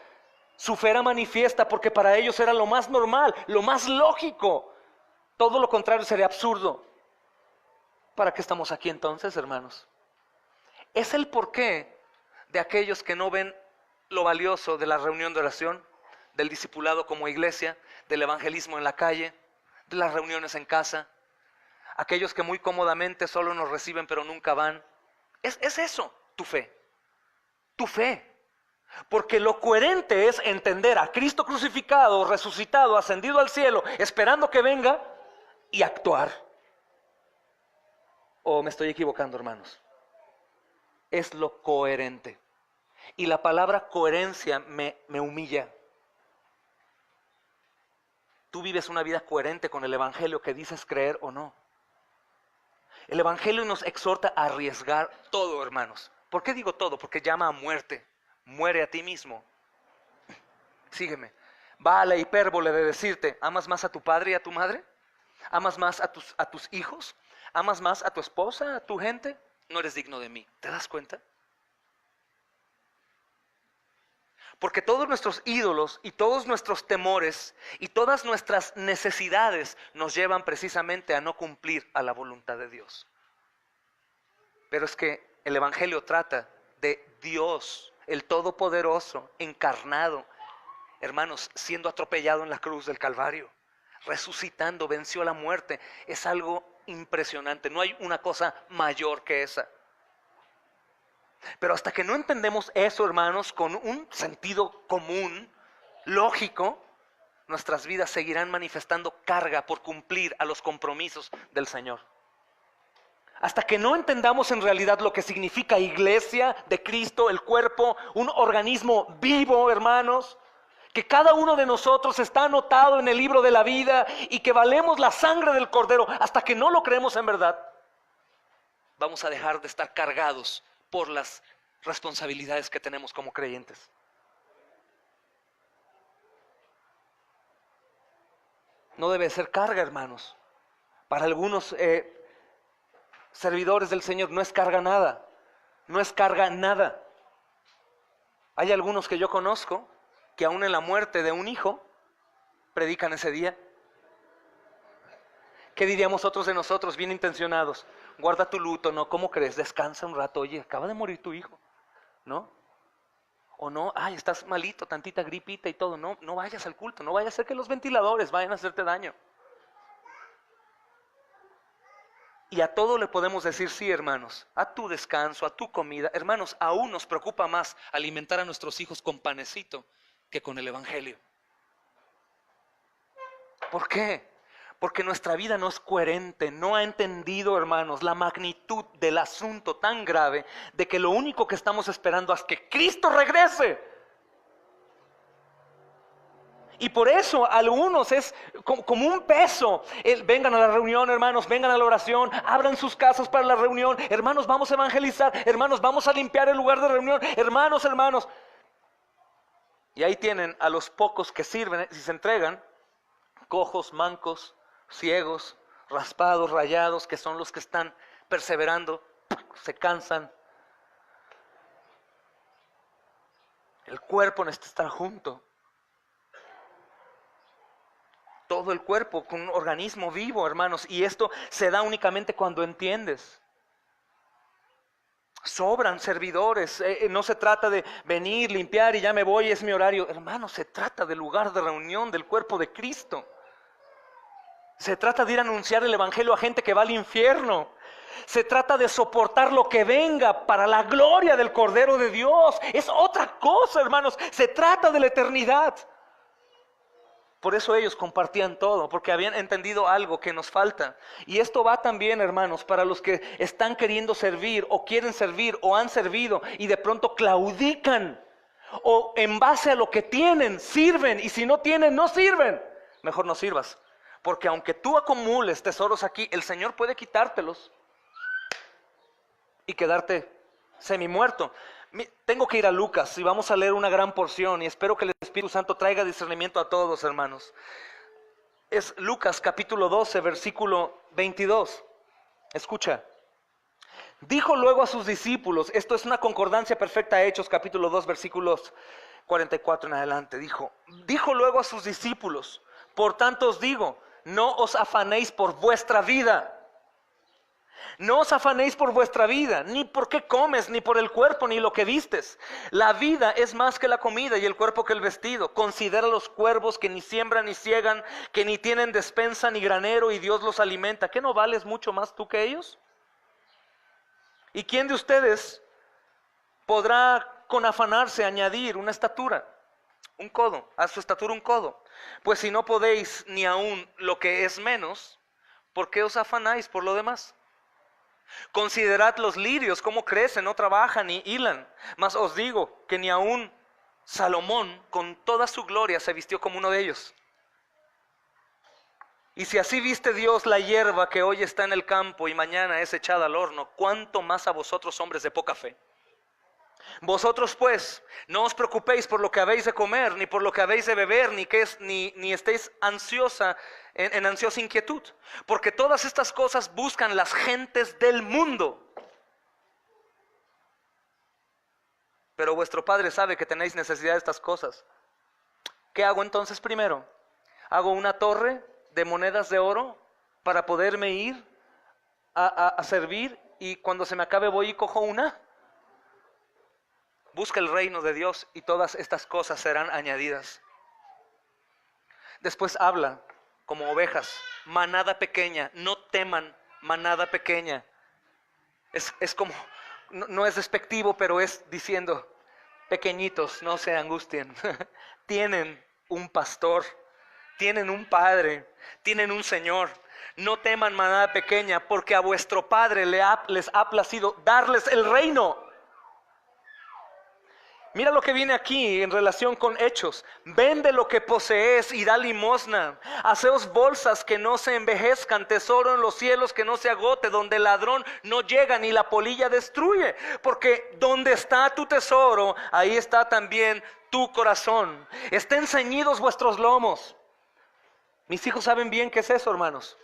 Su fe era manifiesta porque para ellos era lo más normal, lo más lógico. Todo lo contrario sería absurdo. ¿Para qué estamos aquí entonces, hermanos? Es el porqué de aquellos que no ven lo valioso de la reunión de oración, del discipulado como iglesia, del evangelismo en la calle, de las reuniones en casa. Aquellos que muy cómodamente solo nos reciben pero nunca van. Es eso, tu fe. Tu fe. Porque lo coherente es entender a Cristo crucificado, resucitado, ascendido al cielo, esperando que venga y actuar. ¿O me estoy equivocando, hermanos? Es lo coherente. Y la palabra coherencia me humilla. Tú vives una vida coherente con el evangelio que dices creer o no. El evangelio nos exhorta a arriesgar todo, hermanos. ¿Por qué digo todo? Porque llama a muerte. Muere a ti mismo. Sígueme. Va a la hipérbole de decirte, ¿amas más a tu padre y a tu madre? ¿Amas más a tus hijos? ¿Amas más a tu esposa, a tu gente? No eres digno de mí. ¿Te das cuenta? Porque todos nuestros ídolos y todos nuestros temores y todas nuestras necesidades nos llevan precisamente a no cumplir a la voluntad de Dios. Pero es que el evangelio trata de Dios, el Todopoderoso, encarnado, hermanos, siendo atropellado en la cruz del Calvario, resucitando, venció la muerte. Es algo impresionante, no hay una cosa mayor que esa. Pero hasta que no entendemos eso, hermanos, con un sentido común, lógico, nuestras vidas seguirán manifestando carga por cumplir a los compromisos del Señor. hasta que no entendamos en realidad lo que significa iglesia de Cristo, el cuerpo, un organismo vivo, hermanos, que cada uno de nosotros está anotado en el libro de la vida y que valemos la sangre del Cordero, hasta que no lo creemos en verdad, vamos a dejar de estar cargados por las responsabilidades que tenemos como creyentes. No debe ser carga, hermanos. Para algunos servidores del Señor no es carga nada. No es carga nada. Hay algunos que yo conozco que aún en la muerte de un hijo predican ese día. ¿Qué diríamos otros de nosotros bien intencionados? Guarda tu luto, ¿no? ¿Cómo crees? Descansa un rato. Oye, acaba de morir tu hijo, ¿no? O no, ay, estás malito, tantita gripita y todo. No, no vayas al culto, no vaya a ser que los ventiladores vayan a hacerte daño. Y a todo le podemos decir sí, hermanos, a tu descanso, a tu comida. Hermanos, aún nos preocupa más alimentar a nuestros hijos con panecito que con el evangelio. ¿Por qué? Porque nuestra vida no es coherente, no ha entendido, hermanos, la magnitud del asunto tan grave de que lo único que estamos esperando es que Cristo regrese. Y por eso algunos es como un peso. Vengan a la reunión, hermanos, vengan a la oración, abran sus casas para la reunión. Hermanos, vamos a evangelizar, hermanos, vamos a limpiar el lugar de reunión. Hermanos. Y ahí tienen a los pocos que sirven, si se entregan, cojos, mancos, ciegos, raspados, rayados, que son los que están perseverando, se cansan. El cuerpo necesita estar junto. Todo el cuerpo con un organismo vivo, hermanos, y esto se da únicamente cuando entiendes. Sobran servidores, no se trata de venir, limpiar y ya me voy, es mi horario. Hermanos, se trata del lugar de reunión del cuerpo de Cristo. Se trata de ir a anunciar el evangelio a gente que va al infierno. Se trata de soportar lo que venga para la gloria del Cordero de Dios. Es otra cosa, hermanos. Se trata de la eternidad. Por eso ellos compartían todo, porque habían entendido algo que nos falta. Y esto va también, hermanos, para los que están queriendo servir o quieren servir o han servido y de pronto claudican. O en base a lo que tienen, sirven, y si no tienen, no sirven. Mejor no sirvas. Porque aunque tú acumules tesoros aquí, el Señor puede quitártelos y quedarte semi muerto. Tengo que ir a Lucas y vamos a leer una gran porción y espero que el Espíritu Santo traiga discernimiento a todos, hermanos. Es Lucas capítulo 12, versículo 22. Escucha. Dijo luego a sus discípulos, esto es una concordancia perfecta a Hechos capítulo 2, versículos 44 en adelante. Dijo luego a sus discípulos, por tanto os digo, no os afanéis por vuestra vida. No os afanéis por vuestra vida, ni por qué comes, ni por el cuerpo, ni lo que vistes. La vida es más que la comida y el cuerpo que el vestido. Considera los cuervos que ni siembran ni ciegan, que ni tienen despensa ni granero y Dios los alimenta. ¿Qué no vales mucho más tú que ellos? ¿Y quién de ustedes podrá con afanarse añadir una estatura? Un codo, a su estatura un codo. Pues si no podéis ni aún lo que es menos, ¿por qué os afanáis por lo demás? Considerad los lirios, cómo crecen, no trabajan ni hilan. Mas os digo que ni aún Salomón con toda su gloria se vistió como uno de ellos. Y si así viste Dios la hierba que hoy está en el campo y mañana es echada al horno, ¿cuánto más a vosotros, hombres de poca fe? Vosotros pues, no os preocupéis por lo que habéis de comer, ni por lo que habéis de beber, ni estéis en ansiosa inquietud. Porque todas estas cosas buscan las gentes del mundo. Pero vuestro Padre sabe que tenéis necesidad de estas cosas. ¿Qué hago entonces primero? ¿Hago una torre de monedas de oro para poderme ir a servir y cuando se me acabe voy y cojo una? Busca el reino de Dios y todas estas cosas serán añadidas. Después habla como ovejas, manada pequeña, no teman, manada pequeña. Es como, no es despectivo, pero es diciendo, pequeñitos, no se angustien. Tienen un pastor, tienen un padre, tienen un Señor. No teman manada pequeña, porque a vuestro Padre les ha placido darles el reino. Mira lo que viene aquí en relación con Hechos. Vende lo que posees y da limosna. Haceos bolsas que no se envejezcan, tesoro en los cielos que no se agote, donde el ladrón no llega ni la polilla destruye. Porque donde está tu tesoro, ahí está también tu corazón. Estén ceñidos vuestros lomos. Mis hijos saben bien qué es eso, hermanos.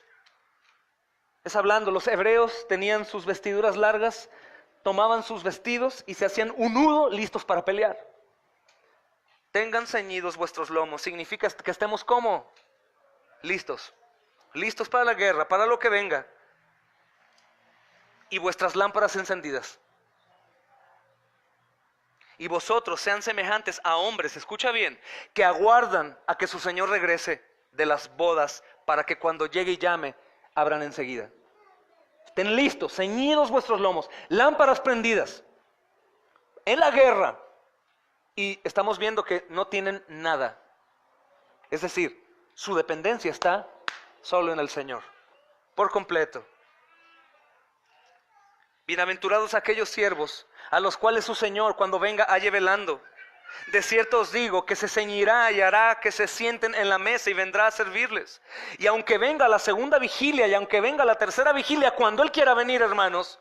Es hablando, los hebreos tenían sus vestiduras largas, tomaban sus vestidos y se hacían un nudo listos para pelear. Tengan ceñidos vuestros lomos, significa que estemos como listos, listos para la guerra, para lo que venga. Y vuestras lámparas encendidas. Y vosotros sean semejantes a hombres, escucha bien, que aguardan a que su Señor regrese de las bodas, para que cuando llegue y llame, abran enseguida. Estén listos, ceñidos vuestros lomos, lámparas prendidas en la guerra. Y estamos viendo que no tienen nada. Es decir, su dependencia está solo en el Señor, por completo. Bienaventurados aquellos siervos a los cuales su Señor cuando venga halle velando. De cierto os digo que se ceñirá y hará que se sienten en la mesa y vendrá a servirles. Y aunque venga la segunda vigilia y aunque venga la tercera vigilia, cuando Él quiera venir, hermanos,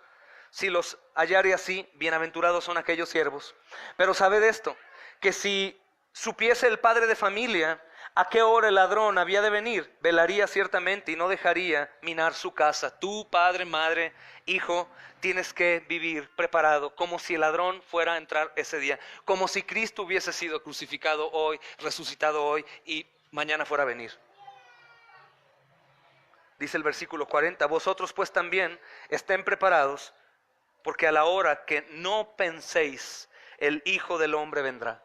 si los hallare así, bienaventurados son aquellos siervos. Pero sabed esto, que si supiese el padre de familia a qué hora el ladrón había de venir, velaría ciertamente y no dejaría minar su casa. Tú, padre, madre, hijo, tienes que vivir preparado, como si el ladrón fuera a entrar ese día, como si Cristo hubiese sido crucificado hoy, resucitado hoy y mañana fuera a venir. Dice el versículo 40, vosotros pues también estén preparados, porque a la hora que no penséis, el Hijo del Hombre vendrá.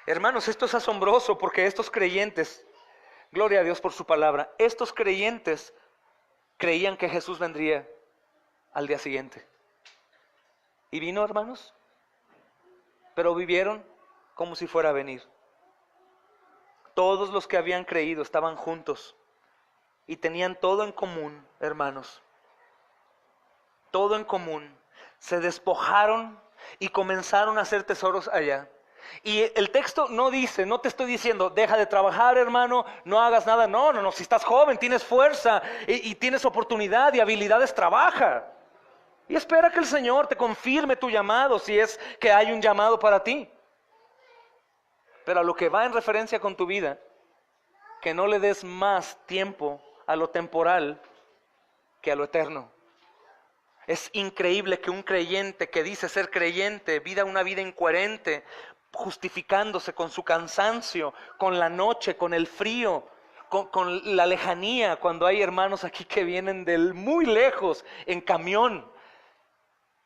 Hermanos, esto es asombroso porque estos creyentes, gloria a Dios por su palabra, estos creyentes creían que Jesús vendría al día siguiente. ¿Y vino, hermanos? Pero vivieron como si fuera a venir. Todos los que habían creído estaban juntos y tenían todo en común, hermanos. Todo en común. Se despojaron y comenzaron a hacer tesoros allá. Y el texto no dice, no te estoy diciendo, deja de trabajar, hermano, no hagas nada. No, si estás joven, tienes fuerza y tienes oportunidad y habilidades, trabaja. Y espera que el Señor te confirme tu llamado, si es que hay un llamado para ti. Pero a lo que va en referencia con tu vida, que no le des más tiempo a lo temporal que a lo eterno. Es increíble que un creyente que dice ser creyente viva una vida incoherente, justificándose con su cansancio, con la noche, con el frío, con la lejanía, cuando hay hermanos aquí que vienen del muy lejos en camión,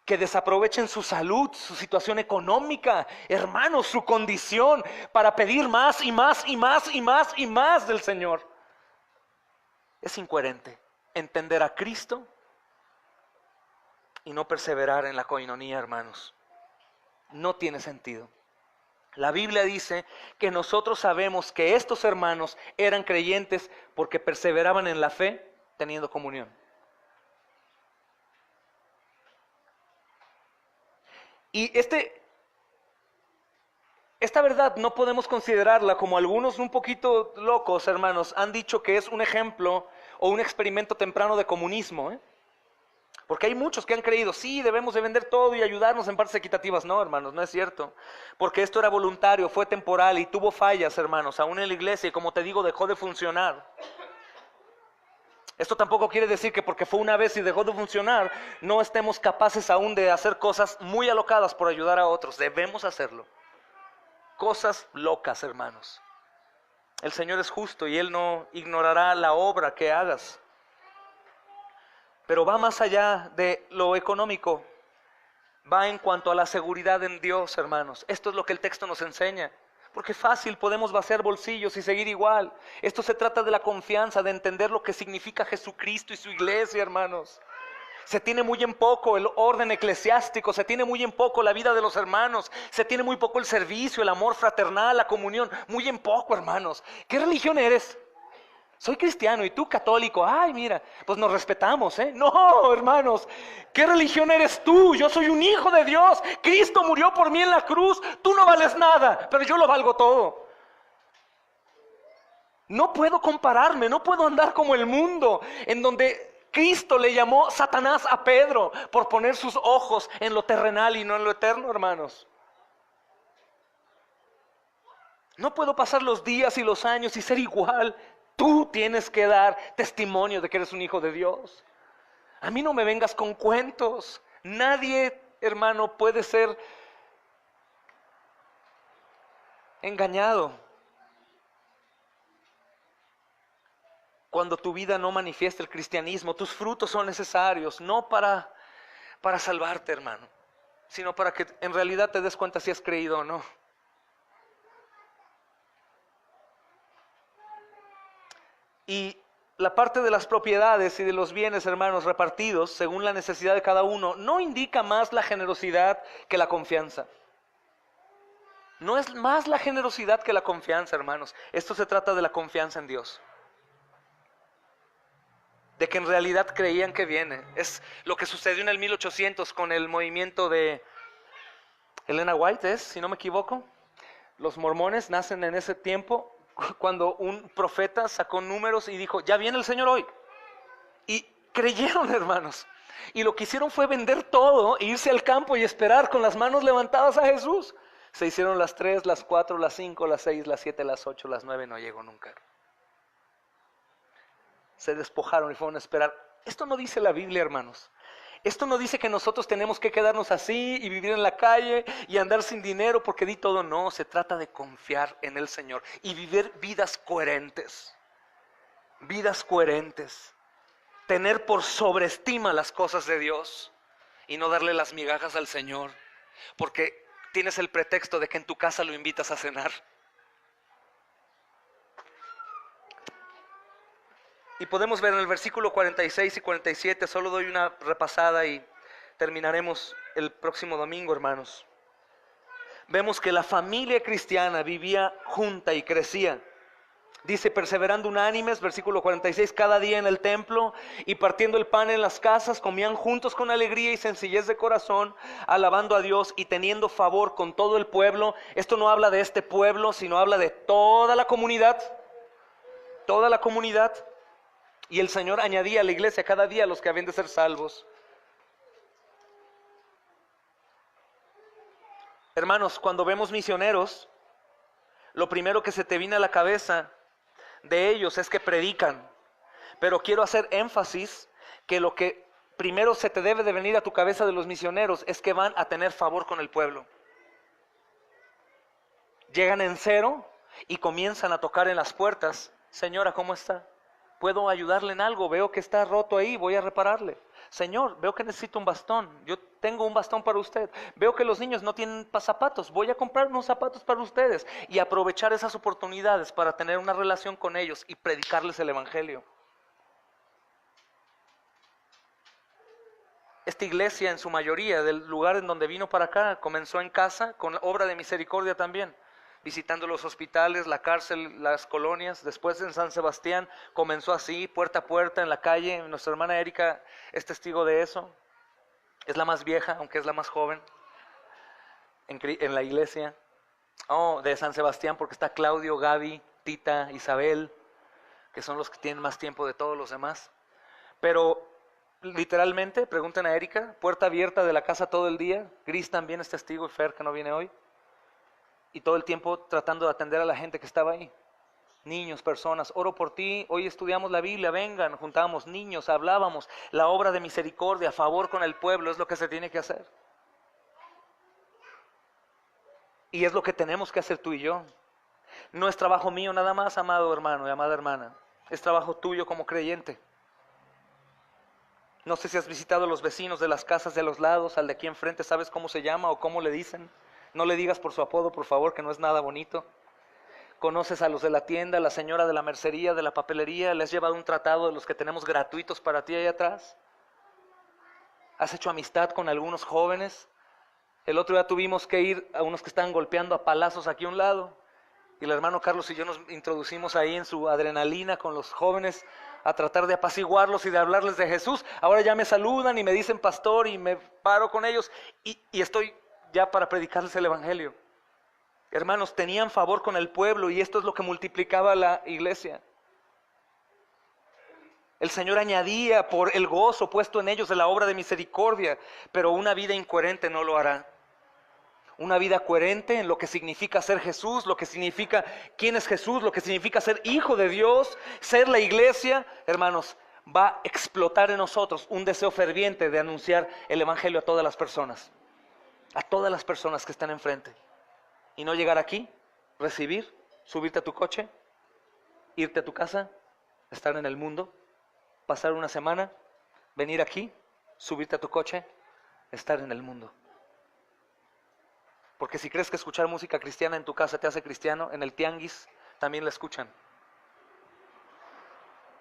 que desaprovechen su salud, su situación económica, hermanos, su condición, para pedir más y más y más y más y más del Señor. Es incoherente entender a Cristo y no perseverar en la coinonía, hermanos. No tiene sentido. La Biblia dice que nosotros sabemos que estos hermanos eran creyentes porque perseveraban en la fe teniendo comunión. Y esta verdad no podemos considerarla como algunos un poquito locos, hermanos, han dicho que es un ejemplo o un experimento temprano de comunismo, Porque hay muchos que han creído, sí, debemos de vender todo y ayudarnos en partes equitativas. No, hermanos, no es cierto. Porque esto era voluntario, fue temporal y tuvo fallas, hermanos, aún en la iglesia, y como te digo, dejó de funcionar. Esto tampoco quiere decir que porque fue una vez y dejó de funcionar, no estemos capaces aún de hacer cosas muy alocadas por ayudar a otros. Debemos hacerlo. Cosas locas, hermanos. El Señor es justo y Él no ignorará la obra que hagas. Pero va más allá de lo económico. Va en cuanto a la seguridad en Dios, hermanos. Esto es lo que el texto nos enseña. Porque fácil podemos vaciar bolsillos y seguir igual. Esto se trata de la confianza, de entender lo que significa Jesucristo y su iglesia, hermanos. Se tiene muy en poco el orden eclesiástico, se tiene muy en poco la vida de los hermanos, se tiene muy poco el servicio, el amor fraternal, la comunión, muy en poco, hermanos. ¿Qué religión eres? Soy cristiano y tú católico. Ay, mira, pues nos respetamos, ¿eh? No, hermanos, ¿qué religión eres tú? Yo soy un hijo de Dios. Cristo murió por mí en la cruz. Tú no vales nada, pero yo lo valgo todo. No puedo compararme, no puedo andar como el mundo, en donde Cristo le llamó Satanás a Pedro por poner sus ojos en lo terrenal y no en lo eterno, hermanos. No puedo pasar los días y los años y ser igual. Tú tienes que dar testimonio de que eres un hijo de Dios. A mí no me vengas con cuentos. Nadie, hermano, puede ser engañado cuando tu vida no manifiesta el cristianismo. Tus frutos son necesarios, no para salvarte, hermano, sino para que en realidad te des cuenta si has creído o no. Y la parte de las propiedades y de los bienes, hermanos, repartidos según la necesidad de cada uno, no indica más la generosidad que la confianza. No es más la generosidad que la confianza, hermanos. Esto se trata de la confianza en Dios. De que en realidad creían que viene. Es lo que sucedió en el 1800 con el movimiento de Elena White, si no me equivoco. Los mormones nacen en ese tiempo, cuando un profeta sacó números y dijo, ya viene el Señor hoy. Y creyeron, hermanos. Y lo que hicieron fue vender todo, e irse al campo y esperar con las manos levantadas a Jesús. Se hicieron las 3, las 4, las 5, las 6, las 7, las 8, las 9, no llegó nunca. Se despojaron y fueron a esperar. Esto no dice la Biblia, hermanos. Esto no dice que nosotros tenemos que quedarnos así y vivir en la calle y andar sin dinero porque di todo. No, se trata de confiar en el Señor y vivir vidas coherentes. Vidas coherentes. Tener por sobreestima las cosas de Dios y no darle las migajas al Señor porque tienes el pretexto de que en tu casa lo invitas a cenar. Y podemos ver en el versículo 46 y 47, solo doy una repasada y terminaremos el próximo domingo, hermanos. Vemos que la familia cristiana vivía junta y crecía. Dice, perseverando unánimes, versículo 46, cada día en el templo y partiendo el pan en las casas, comían juntos con alegría y sencillez de corazón, alabando a Dios y teniendo favor con todo el pueblo. Esto no habla de este pueblo, sino habla de toda la comunidad. Toda la comunidad. Y el Señor añadía a la iglesia cada día a los que habían de ser salvos. Hermanos, cuando vemos misioneros, lo primero que se te viene a la cabeza de ellos es que predican. Pero quiero hacer énfasis que lo que primero se te debe de venir a tu cabeza de los misioneros es que van a tener favor con el pueblo. Llegan en cero y comienzan a tocar en las puertas. Señora, ¿cómo está? ¿Puedo ayudarle en algo? Veo que está roto ahí, voy a repararle. Señor, veo que necesito un bastón. Yo tengo un bastón para usted. Veo que los niños no tienen zapatos. Voy a comprar unos zapatos para ustedes. Y aprovechar esas oportunidades para tener una relación con ellos y predicarles el evangelio. Esta iglesia, en su mayoría, del lugar en donde vino para acá, comenzó en casa con obra de misericordia también. Visitando los hospitales, la cárcel, las colonias. Después en San Sebastián comenzó así, puerta a puerta en la calle. Nuestra hermana Erika es testigo de eso. Es la más vieja, aunque es la más joven en la iglesia. De San Sebastián, porque está Claudio, Gaby, Tita, Isabel, que son los que tienen más tiempo de todos los demás. Pero literalmente, pregunten a Erika, puerta abierta de la casa todo el día. Gris también es testigo, y Fer, que no viene hoy. Y todo el tiempo tratando de atender a la gente que estaba ahí. Niños, personas, oro por ti, hoy estudiamos la Biblia, vengan, juntábamos niños, hablábamos. La obra de misericordia, a favor con el pueblo, es lo que se tiene que hacer. Y es lo que tenemos que hacer tú y yo. No es trabajo mío nada más, amado hermano y amada hermana. Es trabajo tuyo como creyente. No sé si has visitado a los vecinos de las casas de los lados, al de aquí enfrente, ¿sabes cómo se llama o cómo le dicen? No le digas por su apodo, por favor, que no es nada bonito. Conoces a los de la tienda, la señora de la mercería, de la papelería. ¿Le has llevado un tratado de los que tenemos gratuitos para ti ahí atrás? ¿Has hecho amistad con algunos jóvenes? El otro día tuvimos que ir a unos que estaban golpeando a palazos aquí a un lado. Y el hermano Carlos y yo nos introducimos ahí en su adrenalina con los jóvenes a tratar de apaciguarlos y de hablarles de Jesús. Ahora ya me saludan y me dicen pastor y me paro con ellos y estoy ya para predicarles el evangelio. Hermanos, tenían favor con el pueblo y esto es lo que multiplicaba la iglesia. El Señor añadía por el gozo puesto en ellos de la obra de misericordia, pero una vida incoherente no lo hará. Una vida coherente en lo que significa ser Jesús, lo que significa quién es Jesús, lo que significa ser hijo de Dios, ser la iglesia, hermanos, va a explotar en nosotros un deseo ferviente de anunciar el evangelio a todas las personas que están enfrente. Y no llegar aquí, recibir, subirte a tu coche, irte a tu casa, estar en el mundo, pasar una semana, venir aquí, subirte a tu coche, estar en el mundo. Porque si crees que escuchar música cristiana en tu casa te hace cristiano, en el tianguis también la escuchan.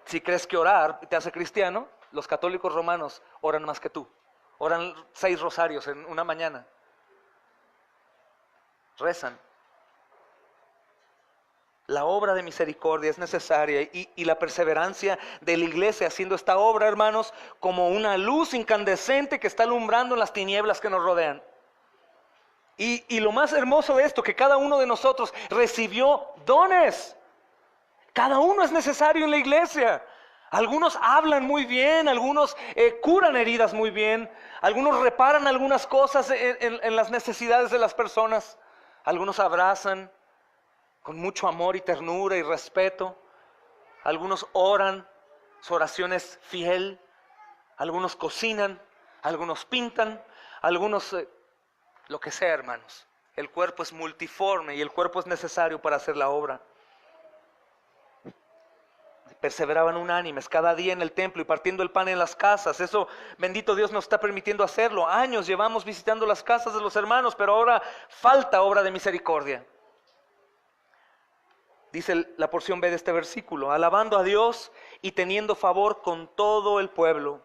Si crees que orar te hace cristiano, los católicos romanos oran más que tú. Oran 6 rosarios en una mañana. Rezan. La obra de misericordia es necesaria y la perseverancia de la iglesia haciendo esta obra, hermanos, como una luz incandescente que está alumbrando en las tinieblas que nos rodean. Y lo más hermoso de esto, que cada uno de nosotros recibió dones. Cada uno es necesario en la iglesia. Algunos hablan muy bien, algunos curan heridas muy bien, algunos reparan algunas cosas en las necesidades de las personas, algunos abrazan con mucho amor y ternura y respeto, algunos oran, su oración es fiel, algunos cocinan, algunos pintan, algunos... lo que sea, hermanos. El cuerpo es multiforme y el cuerpo es necesario para hacer la obra. Perseveraban unánimes cada día en el templo y partiendo el pan en las casas. Eso, bendito Dios, nos está permitiendo hacerlo. Años llevamos visitando las casas de los hermanos, pero ahora falta obra de misericordia. Dice la porción B de este versículo: alabando a Dios y teniendo favor con todo el pueblo.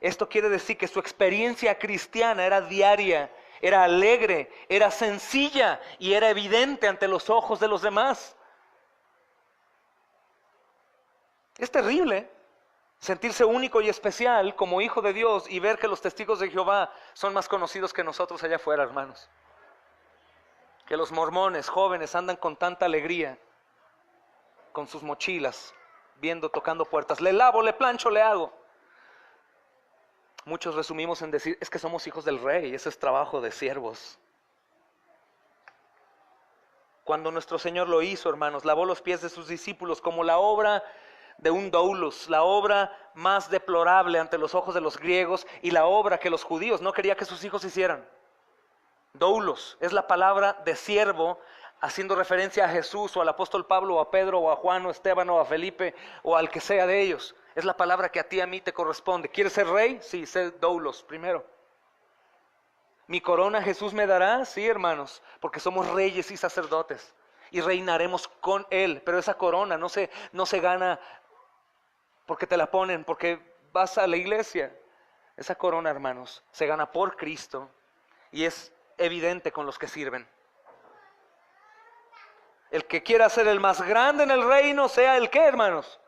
Esto quiere decir que su experiencia cristiana era diaria, era alegre, era sencilla y era evidente ante los ojos de los demás. Es terrible sentirse único y especial como hijo de Dios y ver que los testigos de Jehová son más conocidos que nosotros allá afuera, hermanos. Que los mormones jóvenes andan con tanta alegría, con sus mochilas, viendo, tocando puertas. Le lavo, le plancho, le hago. Muchos resumimos en decir, es que somos hijos del rey, ese es trabajo de siervos. Cuando nuestro Señor lo hizo, hermanos, lavó los pies de sus discípulos como la obra de un doulos, la obra más deplorable ante los ojos de los griegos y la obra que los judíos no querían que sus hijos hicieran. Doulos es la palabra de siervo, haciendo referencia a Jesús o al apóstol Pablo o a Pedro o a Juan o a Esteban o a Felipe o al que sea de ellos. Es la palabra que a ti y a mí te corresponde. ¿Quieres ser rey? Sí, sé doulos primero. ¿Mi corona Jesús me dará? Sí, hermanos, porque somos reyes y sacerdotes y reinaremos con Él. Pero esa corona no se gana porque te la ponen, porque vas a la iglesia. Esa corona, hermanos, se gana por Cristo y es evidente con los que sirven. El que quiera ser el más grande en el reino, sea el que, hermanos,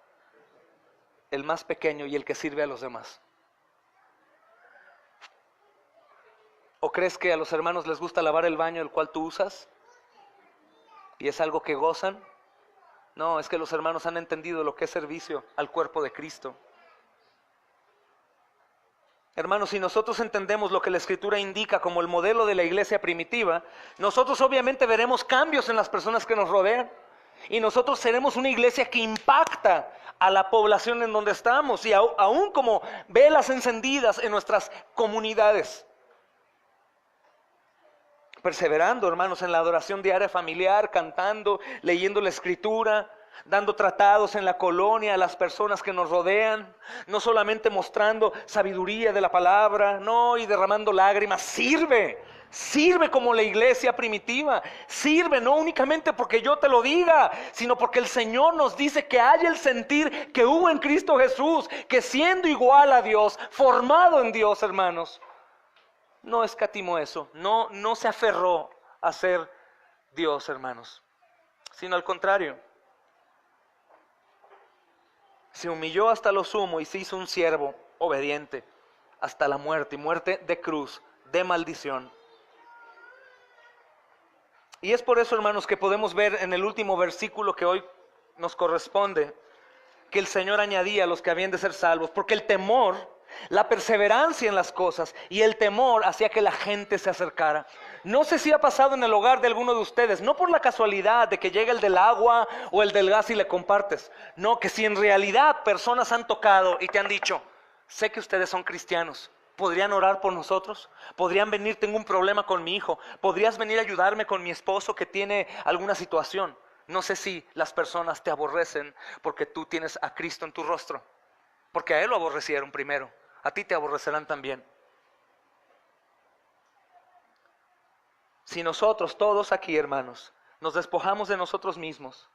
el más pequeño y el que sirve a los demás. ¿O crees que a los hermanos les gusta lavar el baño el cual tú usas? ¿Y es algo que gozan? No, es que los hermanos han entendido lo que es servicio al cuerpo de Cristo. Hermanos, si nosotros entendemos lo que la Escritura indica como el modelo de la iglesia primitiva, nosotros obviamente veremos cambios en las personas que nos rodean. Y nosotros seremos una iglesia que impacta a la población en donde estamos y aún como velas encendidas en nuestras comunidades. Perseverando, hermanos, en la adoración diaria familiar, cantando, leyendo la Escritura, dando tratados en la colonia a las personas que nos rodean, no solamente mostrando sabiduría de la palabra, no, y derramando lágrimas. Sirve como la iglesia primitiva. Sirve no únicamente porque yo te lo diga, sino porque el Señor nos dice que hay el sentir que hubo en Cristo Jesús, que siendo igual a Dios, formado en Dios, hermanos, no escatimó eso, no se aferró a ser Dios, hermanos, sino al contrario. Se humilló hasta lo sumo y se hizo un siervo obediente hasta la muerte, y muerte de cruz, de maldición. Y es por eso, hermanos, que podemos ver en el último versículo que hoy nos corresponde, que el Señor añadía a los que habían de ser salvos, porque el temor, la perseverancia en las cosas y el temor hacía que la gente se acercara. No sé si ha pasado en el hogar de alguno de ustedes, no por la casualidad de que llega el del agua o el del gas y le compartes, no, que si en realidad personas han tocado y te han dicho, sé que ustedes son cristianos, ¿podrían orar por nosotros? ¿Podrían venir? Tengo un problema con mi hijo. ¿Podrías venir a ayudarme con mi esposo que tiene alguna situación? No sé si las personas te aborrecen porque tú tienes a Cristo en tu rostro, porque a Él lo aborrecieron primero, a ti te aborrecerán también. Si nosotros, todos aquí, hermanos, nos despojamos de nosotros mismos,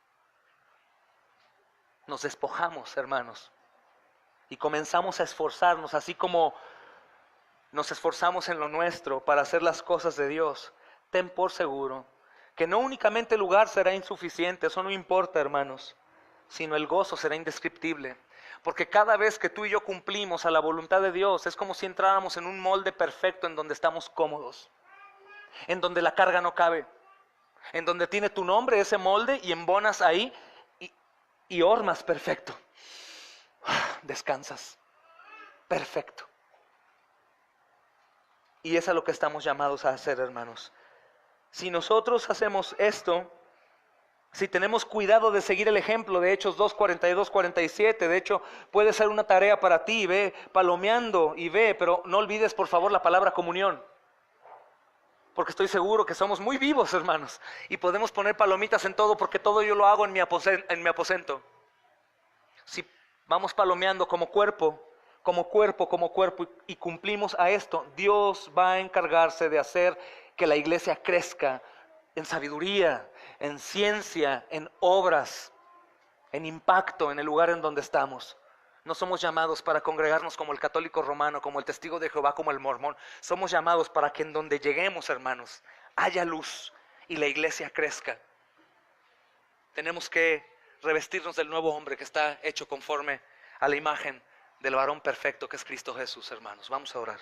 nos despojamos, hermanos, y comenzamos a esforzarnos, así como nos esforzamos en lo nuestro para hacer las cosas de Dios, ten por seguro que no únicamente el lugar será insuficiente, eso no importa, hermanos, sino el gozo será indescriptible. Porque cada vez que tú y yo cumplimos a la voluntad de Dios, es como si entráramos en un molde perfecto en donde estamos cómodos, en donde la carga no cabe, en donde tiene tu nombre ese molde y embonas ahí y hormas perfecto. Descansas, perfecto. Y es a lo que estamos llamados a hacer, hermanos. Si nosotros hacemos esto, si tenemos cuidado de seguir el ejemplo de Hechos 2, 42, 47, de hecho puede ser una tarea para ti, ve palomeando y ve, pero no olvides por favor la palabra comunión. Porque estoy seguro que somos muy vivos, hermanos, y podemos poner palomitas en todo, porque todo yo lo hago en mi aposento. Si vamos palomeando como cuerpo, y cumplimos a esto, Dios va a encargarse de hacer que la iglesia crezca en sabiduría, en ciencia, en obras, en impacto en el lugar en donde estamos. No somos llamados para congregarnos como el católico romano, como el testigo de Jehová, como el mormón. Somos llamados para que en donde lleguemos, hermanos, haya luz y la iglesia crezca. Tenemos que revestirnos del nuevo hombre que está hecho conforme a la imagen del varón perfecto que es Cristo Jesús, hermanos. Vamos a orar.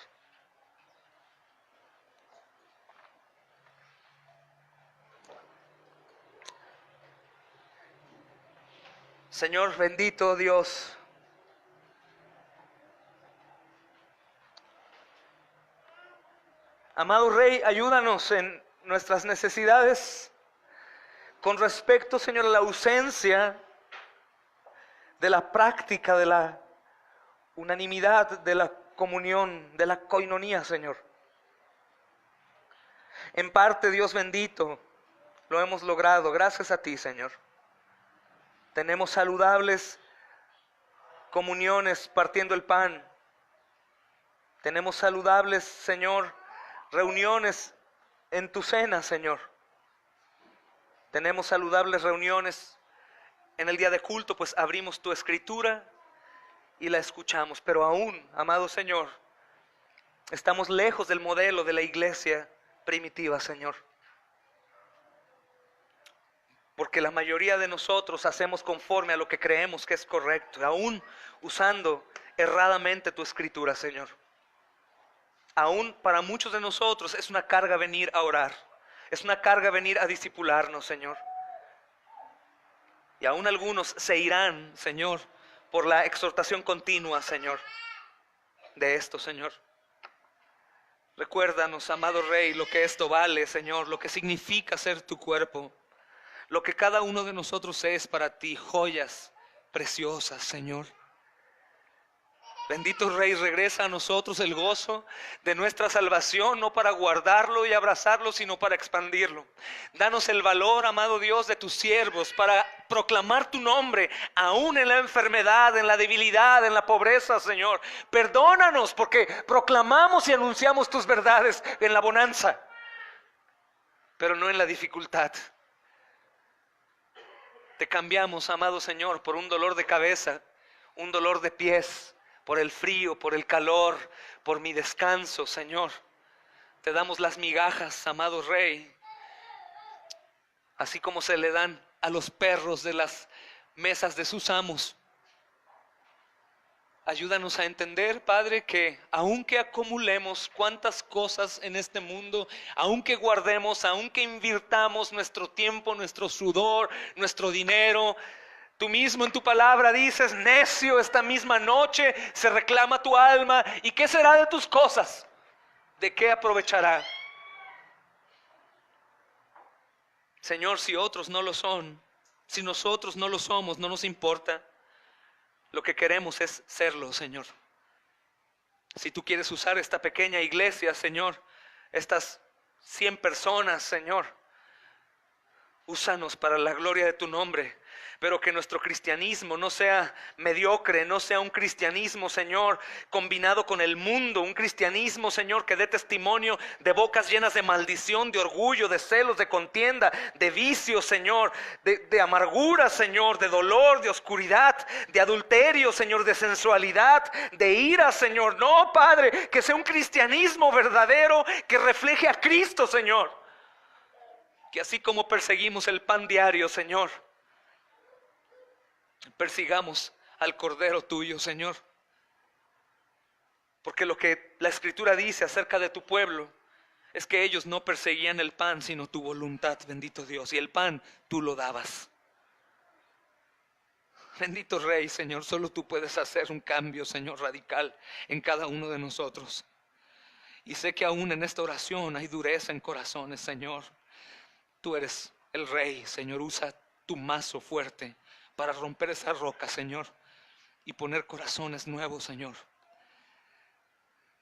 Señor bendito Dios, amado Rey, ayúdanos en nuestras necesidades con respecto, Señor, a la ausencia de la práctica, de la unanimidad, de la comunión, de la coinonía, Señor. En parte, Dios bendito, lo hemos logrado gracias a ti, Señor. Tenemos saludables comuniones partiendo el pan. Tenemos saludables, Señor, reuniones en tu cena, Señor. Tenemos saludables reuniones en el día de culto, pues abrimos tu escritura y la escuchamos. Pero aún, amado Señor, estamos lejos del modelo de la iglesia primitiva, Señor. Porque la mayoría de nosotros hacemos conforme a lo que creemos que es correcto, aún usando erradamente tu escritura, Señor. Aún para muchos de nosotros es una carga venir a orar, es una carga venir a discipularnos, Señor. Y aún algunos se irán, Señor, por la exhortación continua, Señor, de esto, Señor. Recuérdanos, amado Rey, lo que esto vale, Señor, lo que significa ser tu cuerpo. Lo que cada uno de nosotros es para ti, joyas preciosas, Señor. Bendito Rey, regresa a nosotros el gozo de nuestra salvación, no para guardarlo y abrazarlo, sino para expandirlo. Danos el valor, amado Dios, de tus siervos, para proclamar tu nombre, aún en la enfermedad, en la debilidad, en la pobreza, Señor. Perdónanos porque proclamamos y anunciamos tus verdades en la bonanza, pero no en la dificultad. Te cambiamos, amado Señor, por un dolor de cabeza, un dolor de pies, por el frío, por el calor, por mi descanso, Señor. Te damos las migajas, amado Rey, así como se le dan a los perros de las mesas de sus amos. Ayúdanos a entender, Padre, que aunque acumulemos cuantas cosas en este mundo, aunque guardemos, aunque invirtamos nuestro tiempo, nuestro sudor, nuestro dinero, tú mismo en tu palabra dices: necio, esta misma noche se reclama tu alma. ¿Y qué será de tus cosas? ¿De qué aprovechará? Señor, si otros no lo son, si nosotros no lo somos, no nos importa. Lo que queremos es serlo, Señor. Si tú quieres usar esta pequeña iglesia, Señor, estas 100 personas, Señor, úsanos para la gloria de tu nombre. Pero que nuestro cristianismo no sea mediocre, no sea un cristianismo, Señor, combinado con el mundo. Un cristianismo, Señor, que dé testimonio de bocas llenas de maldición, de orgullo, de celos, de contienda, de vicios, Señor, de amargura, Señor, de dolor, de oscuridad, de adulterio, Señor, de sensualidad, de ira, Señor. No, Padre, que sea un cristianismo verdadero que refleje a Cristo, Señor. Que así como perseguimos el pan diario, Señor, persigamos al Cordero tuyo, Señor. Porque lo que la Escritura dice acerca de tu pueblo es que ellos no perseguían el pan, sino tu voluntad, bendito Dios. Y el pan tú lo dabas. Bendito Rey, Señor, solo tú puedes hacer un cambio, Señor, radical en cada uno de nosotros. Y sé que aún en esta oración hay dureza en corazones, Señor. Tú eres el Rey, Señor. Usa tu mazo fuerte para romper esa roca, Señor, y poner corazones nuevos, Señor.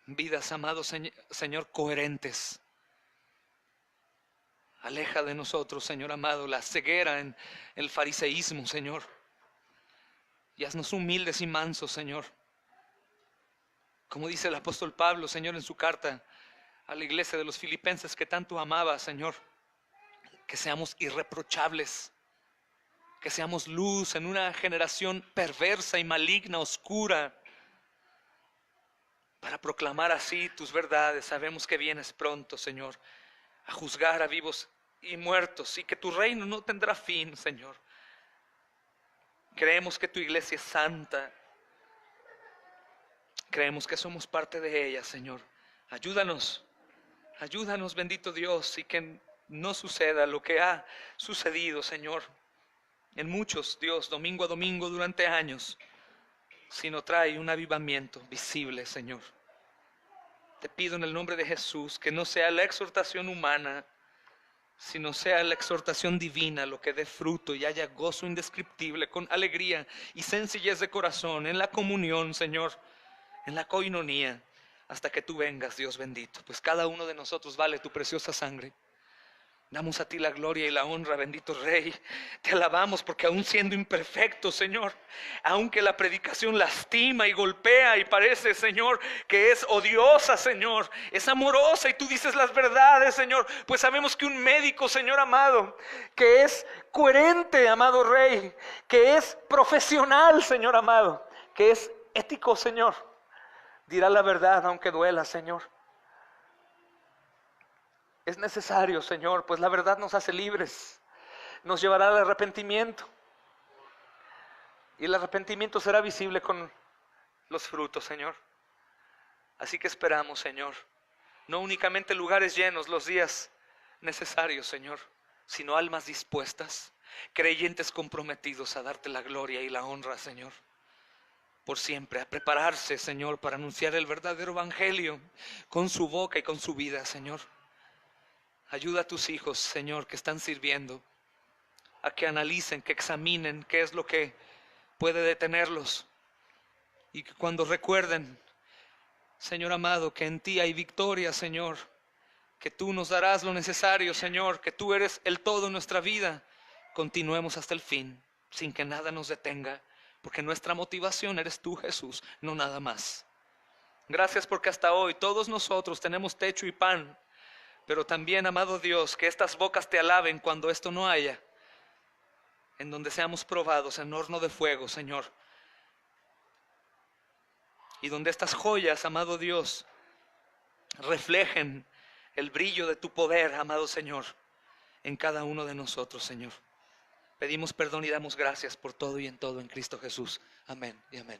Vidas, amados, Señor, coherentes. Aleja de nosotros, Señor amado, la ceguera en el fariseísmo, Señor. Y haznos humildes y mansos, Señor. Como dice el apóstol Pablo, Señor, en su carta a la iglesia de los filipenses que tanto amaba, Señor. Que seamos irreprochables. Que seamos luz en una generación perversa y maligna, oscura, para proclamar así tus verdades. Sabemos que vienes pronto, Señor, a juzgar a vivos y muertos, y que tu reino no tendrá fin, Señor. Creemos que tu iglesia es santa. Creemos que somos parte de ella, Señor. Ayúdanos, bendito Dios, y que no suceda lo que ha sucedido, Señor, en muchos, Dios, domingo a domingo durante años, sino trae un avivamiento visible, Señor. Te pido en el nombre de Jesús que no sea la exhortación humana, sino sea la exhortación divina lo que dé fruto y haya gozo indescriptible, con alegría y sencillez de corazón, en la comunión, Señor, en la coinonía, hasta que tú vengas, Dios bendito. Pues cada uno de nosotros vale tu preciosa sangre. Damos a ti la gloria y la honra, bendito Rey. Te alabamos porque aún siendo imperfectos, Señor, aunque la predicación lastima y golpea y parece, Señor, que es odiosa, Señor, es amorosa y tú dices las verdades, Señor, pues sabemos que un médico, Señor amado, que es coherente, amado Rey, que es profesional, Señor amado, que es ético, Señor, dirá la verdad aunque duela, Señor. Es necesario, Señor, pues la verdad nos hace libres, nos llevará al arrepentimiento. Y el arrepentimiento será visible con los frutos, Señor. Así que esperamos, Señor, no únicamente lugares llenos los días necesarios, Señor, sino almas dispuestas, creyentes comprometidos a darte la gloria y la honra, Señor. Por siempre, a prepararse, Señor, para anunciar el verdadero evangelio con su boca y con su vida, Señor. Ayuda a tus hijos, Señor, que están sirviendo, a que analicen, que examinen qué es lo que puede detenerlos. Y que cuando recuerden, Señor amado, que en ti hay victoria, Señor, que tú nos darás lo necesario, Señor, que tú eres el todo en nuestra vida, continuemos hasta el fin, sin que nada nos detenga, porque nuestra motivación eres tú, Jesús, no nada más. Gracias porque hasta hoy todos nosotros tenemos techo y pan. Pero también, amado Dios, que estas bocas te alaben cuando esto no haya, en donde seamos probados en horno de fuego, Señor. Y donde estas joyas, amado Dios, reflejen el brillo de tu poder, amado Señor, en cada uno de nosotros, Señor. Pedimos perdón y damos gracias por todo y en todo en Cristo Jesús. Amén y amén.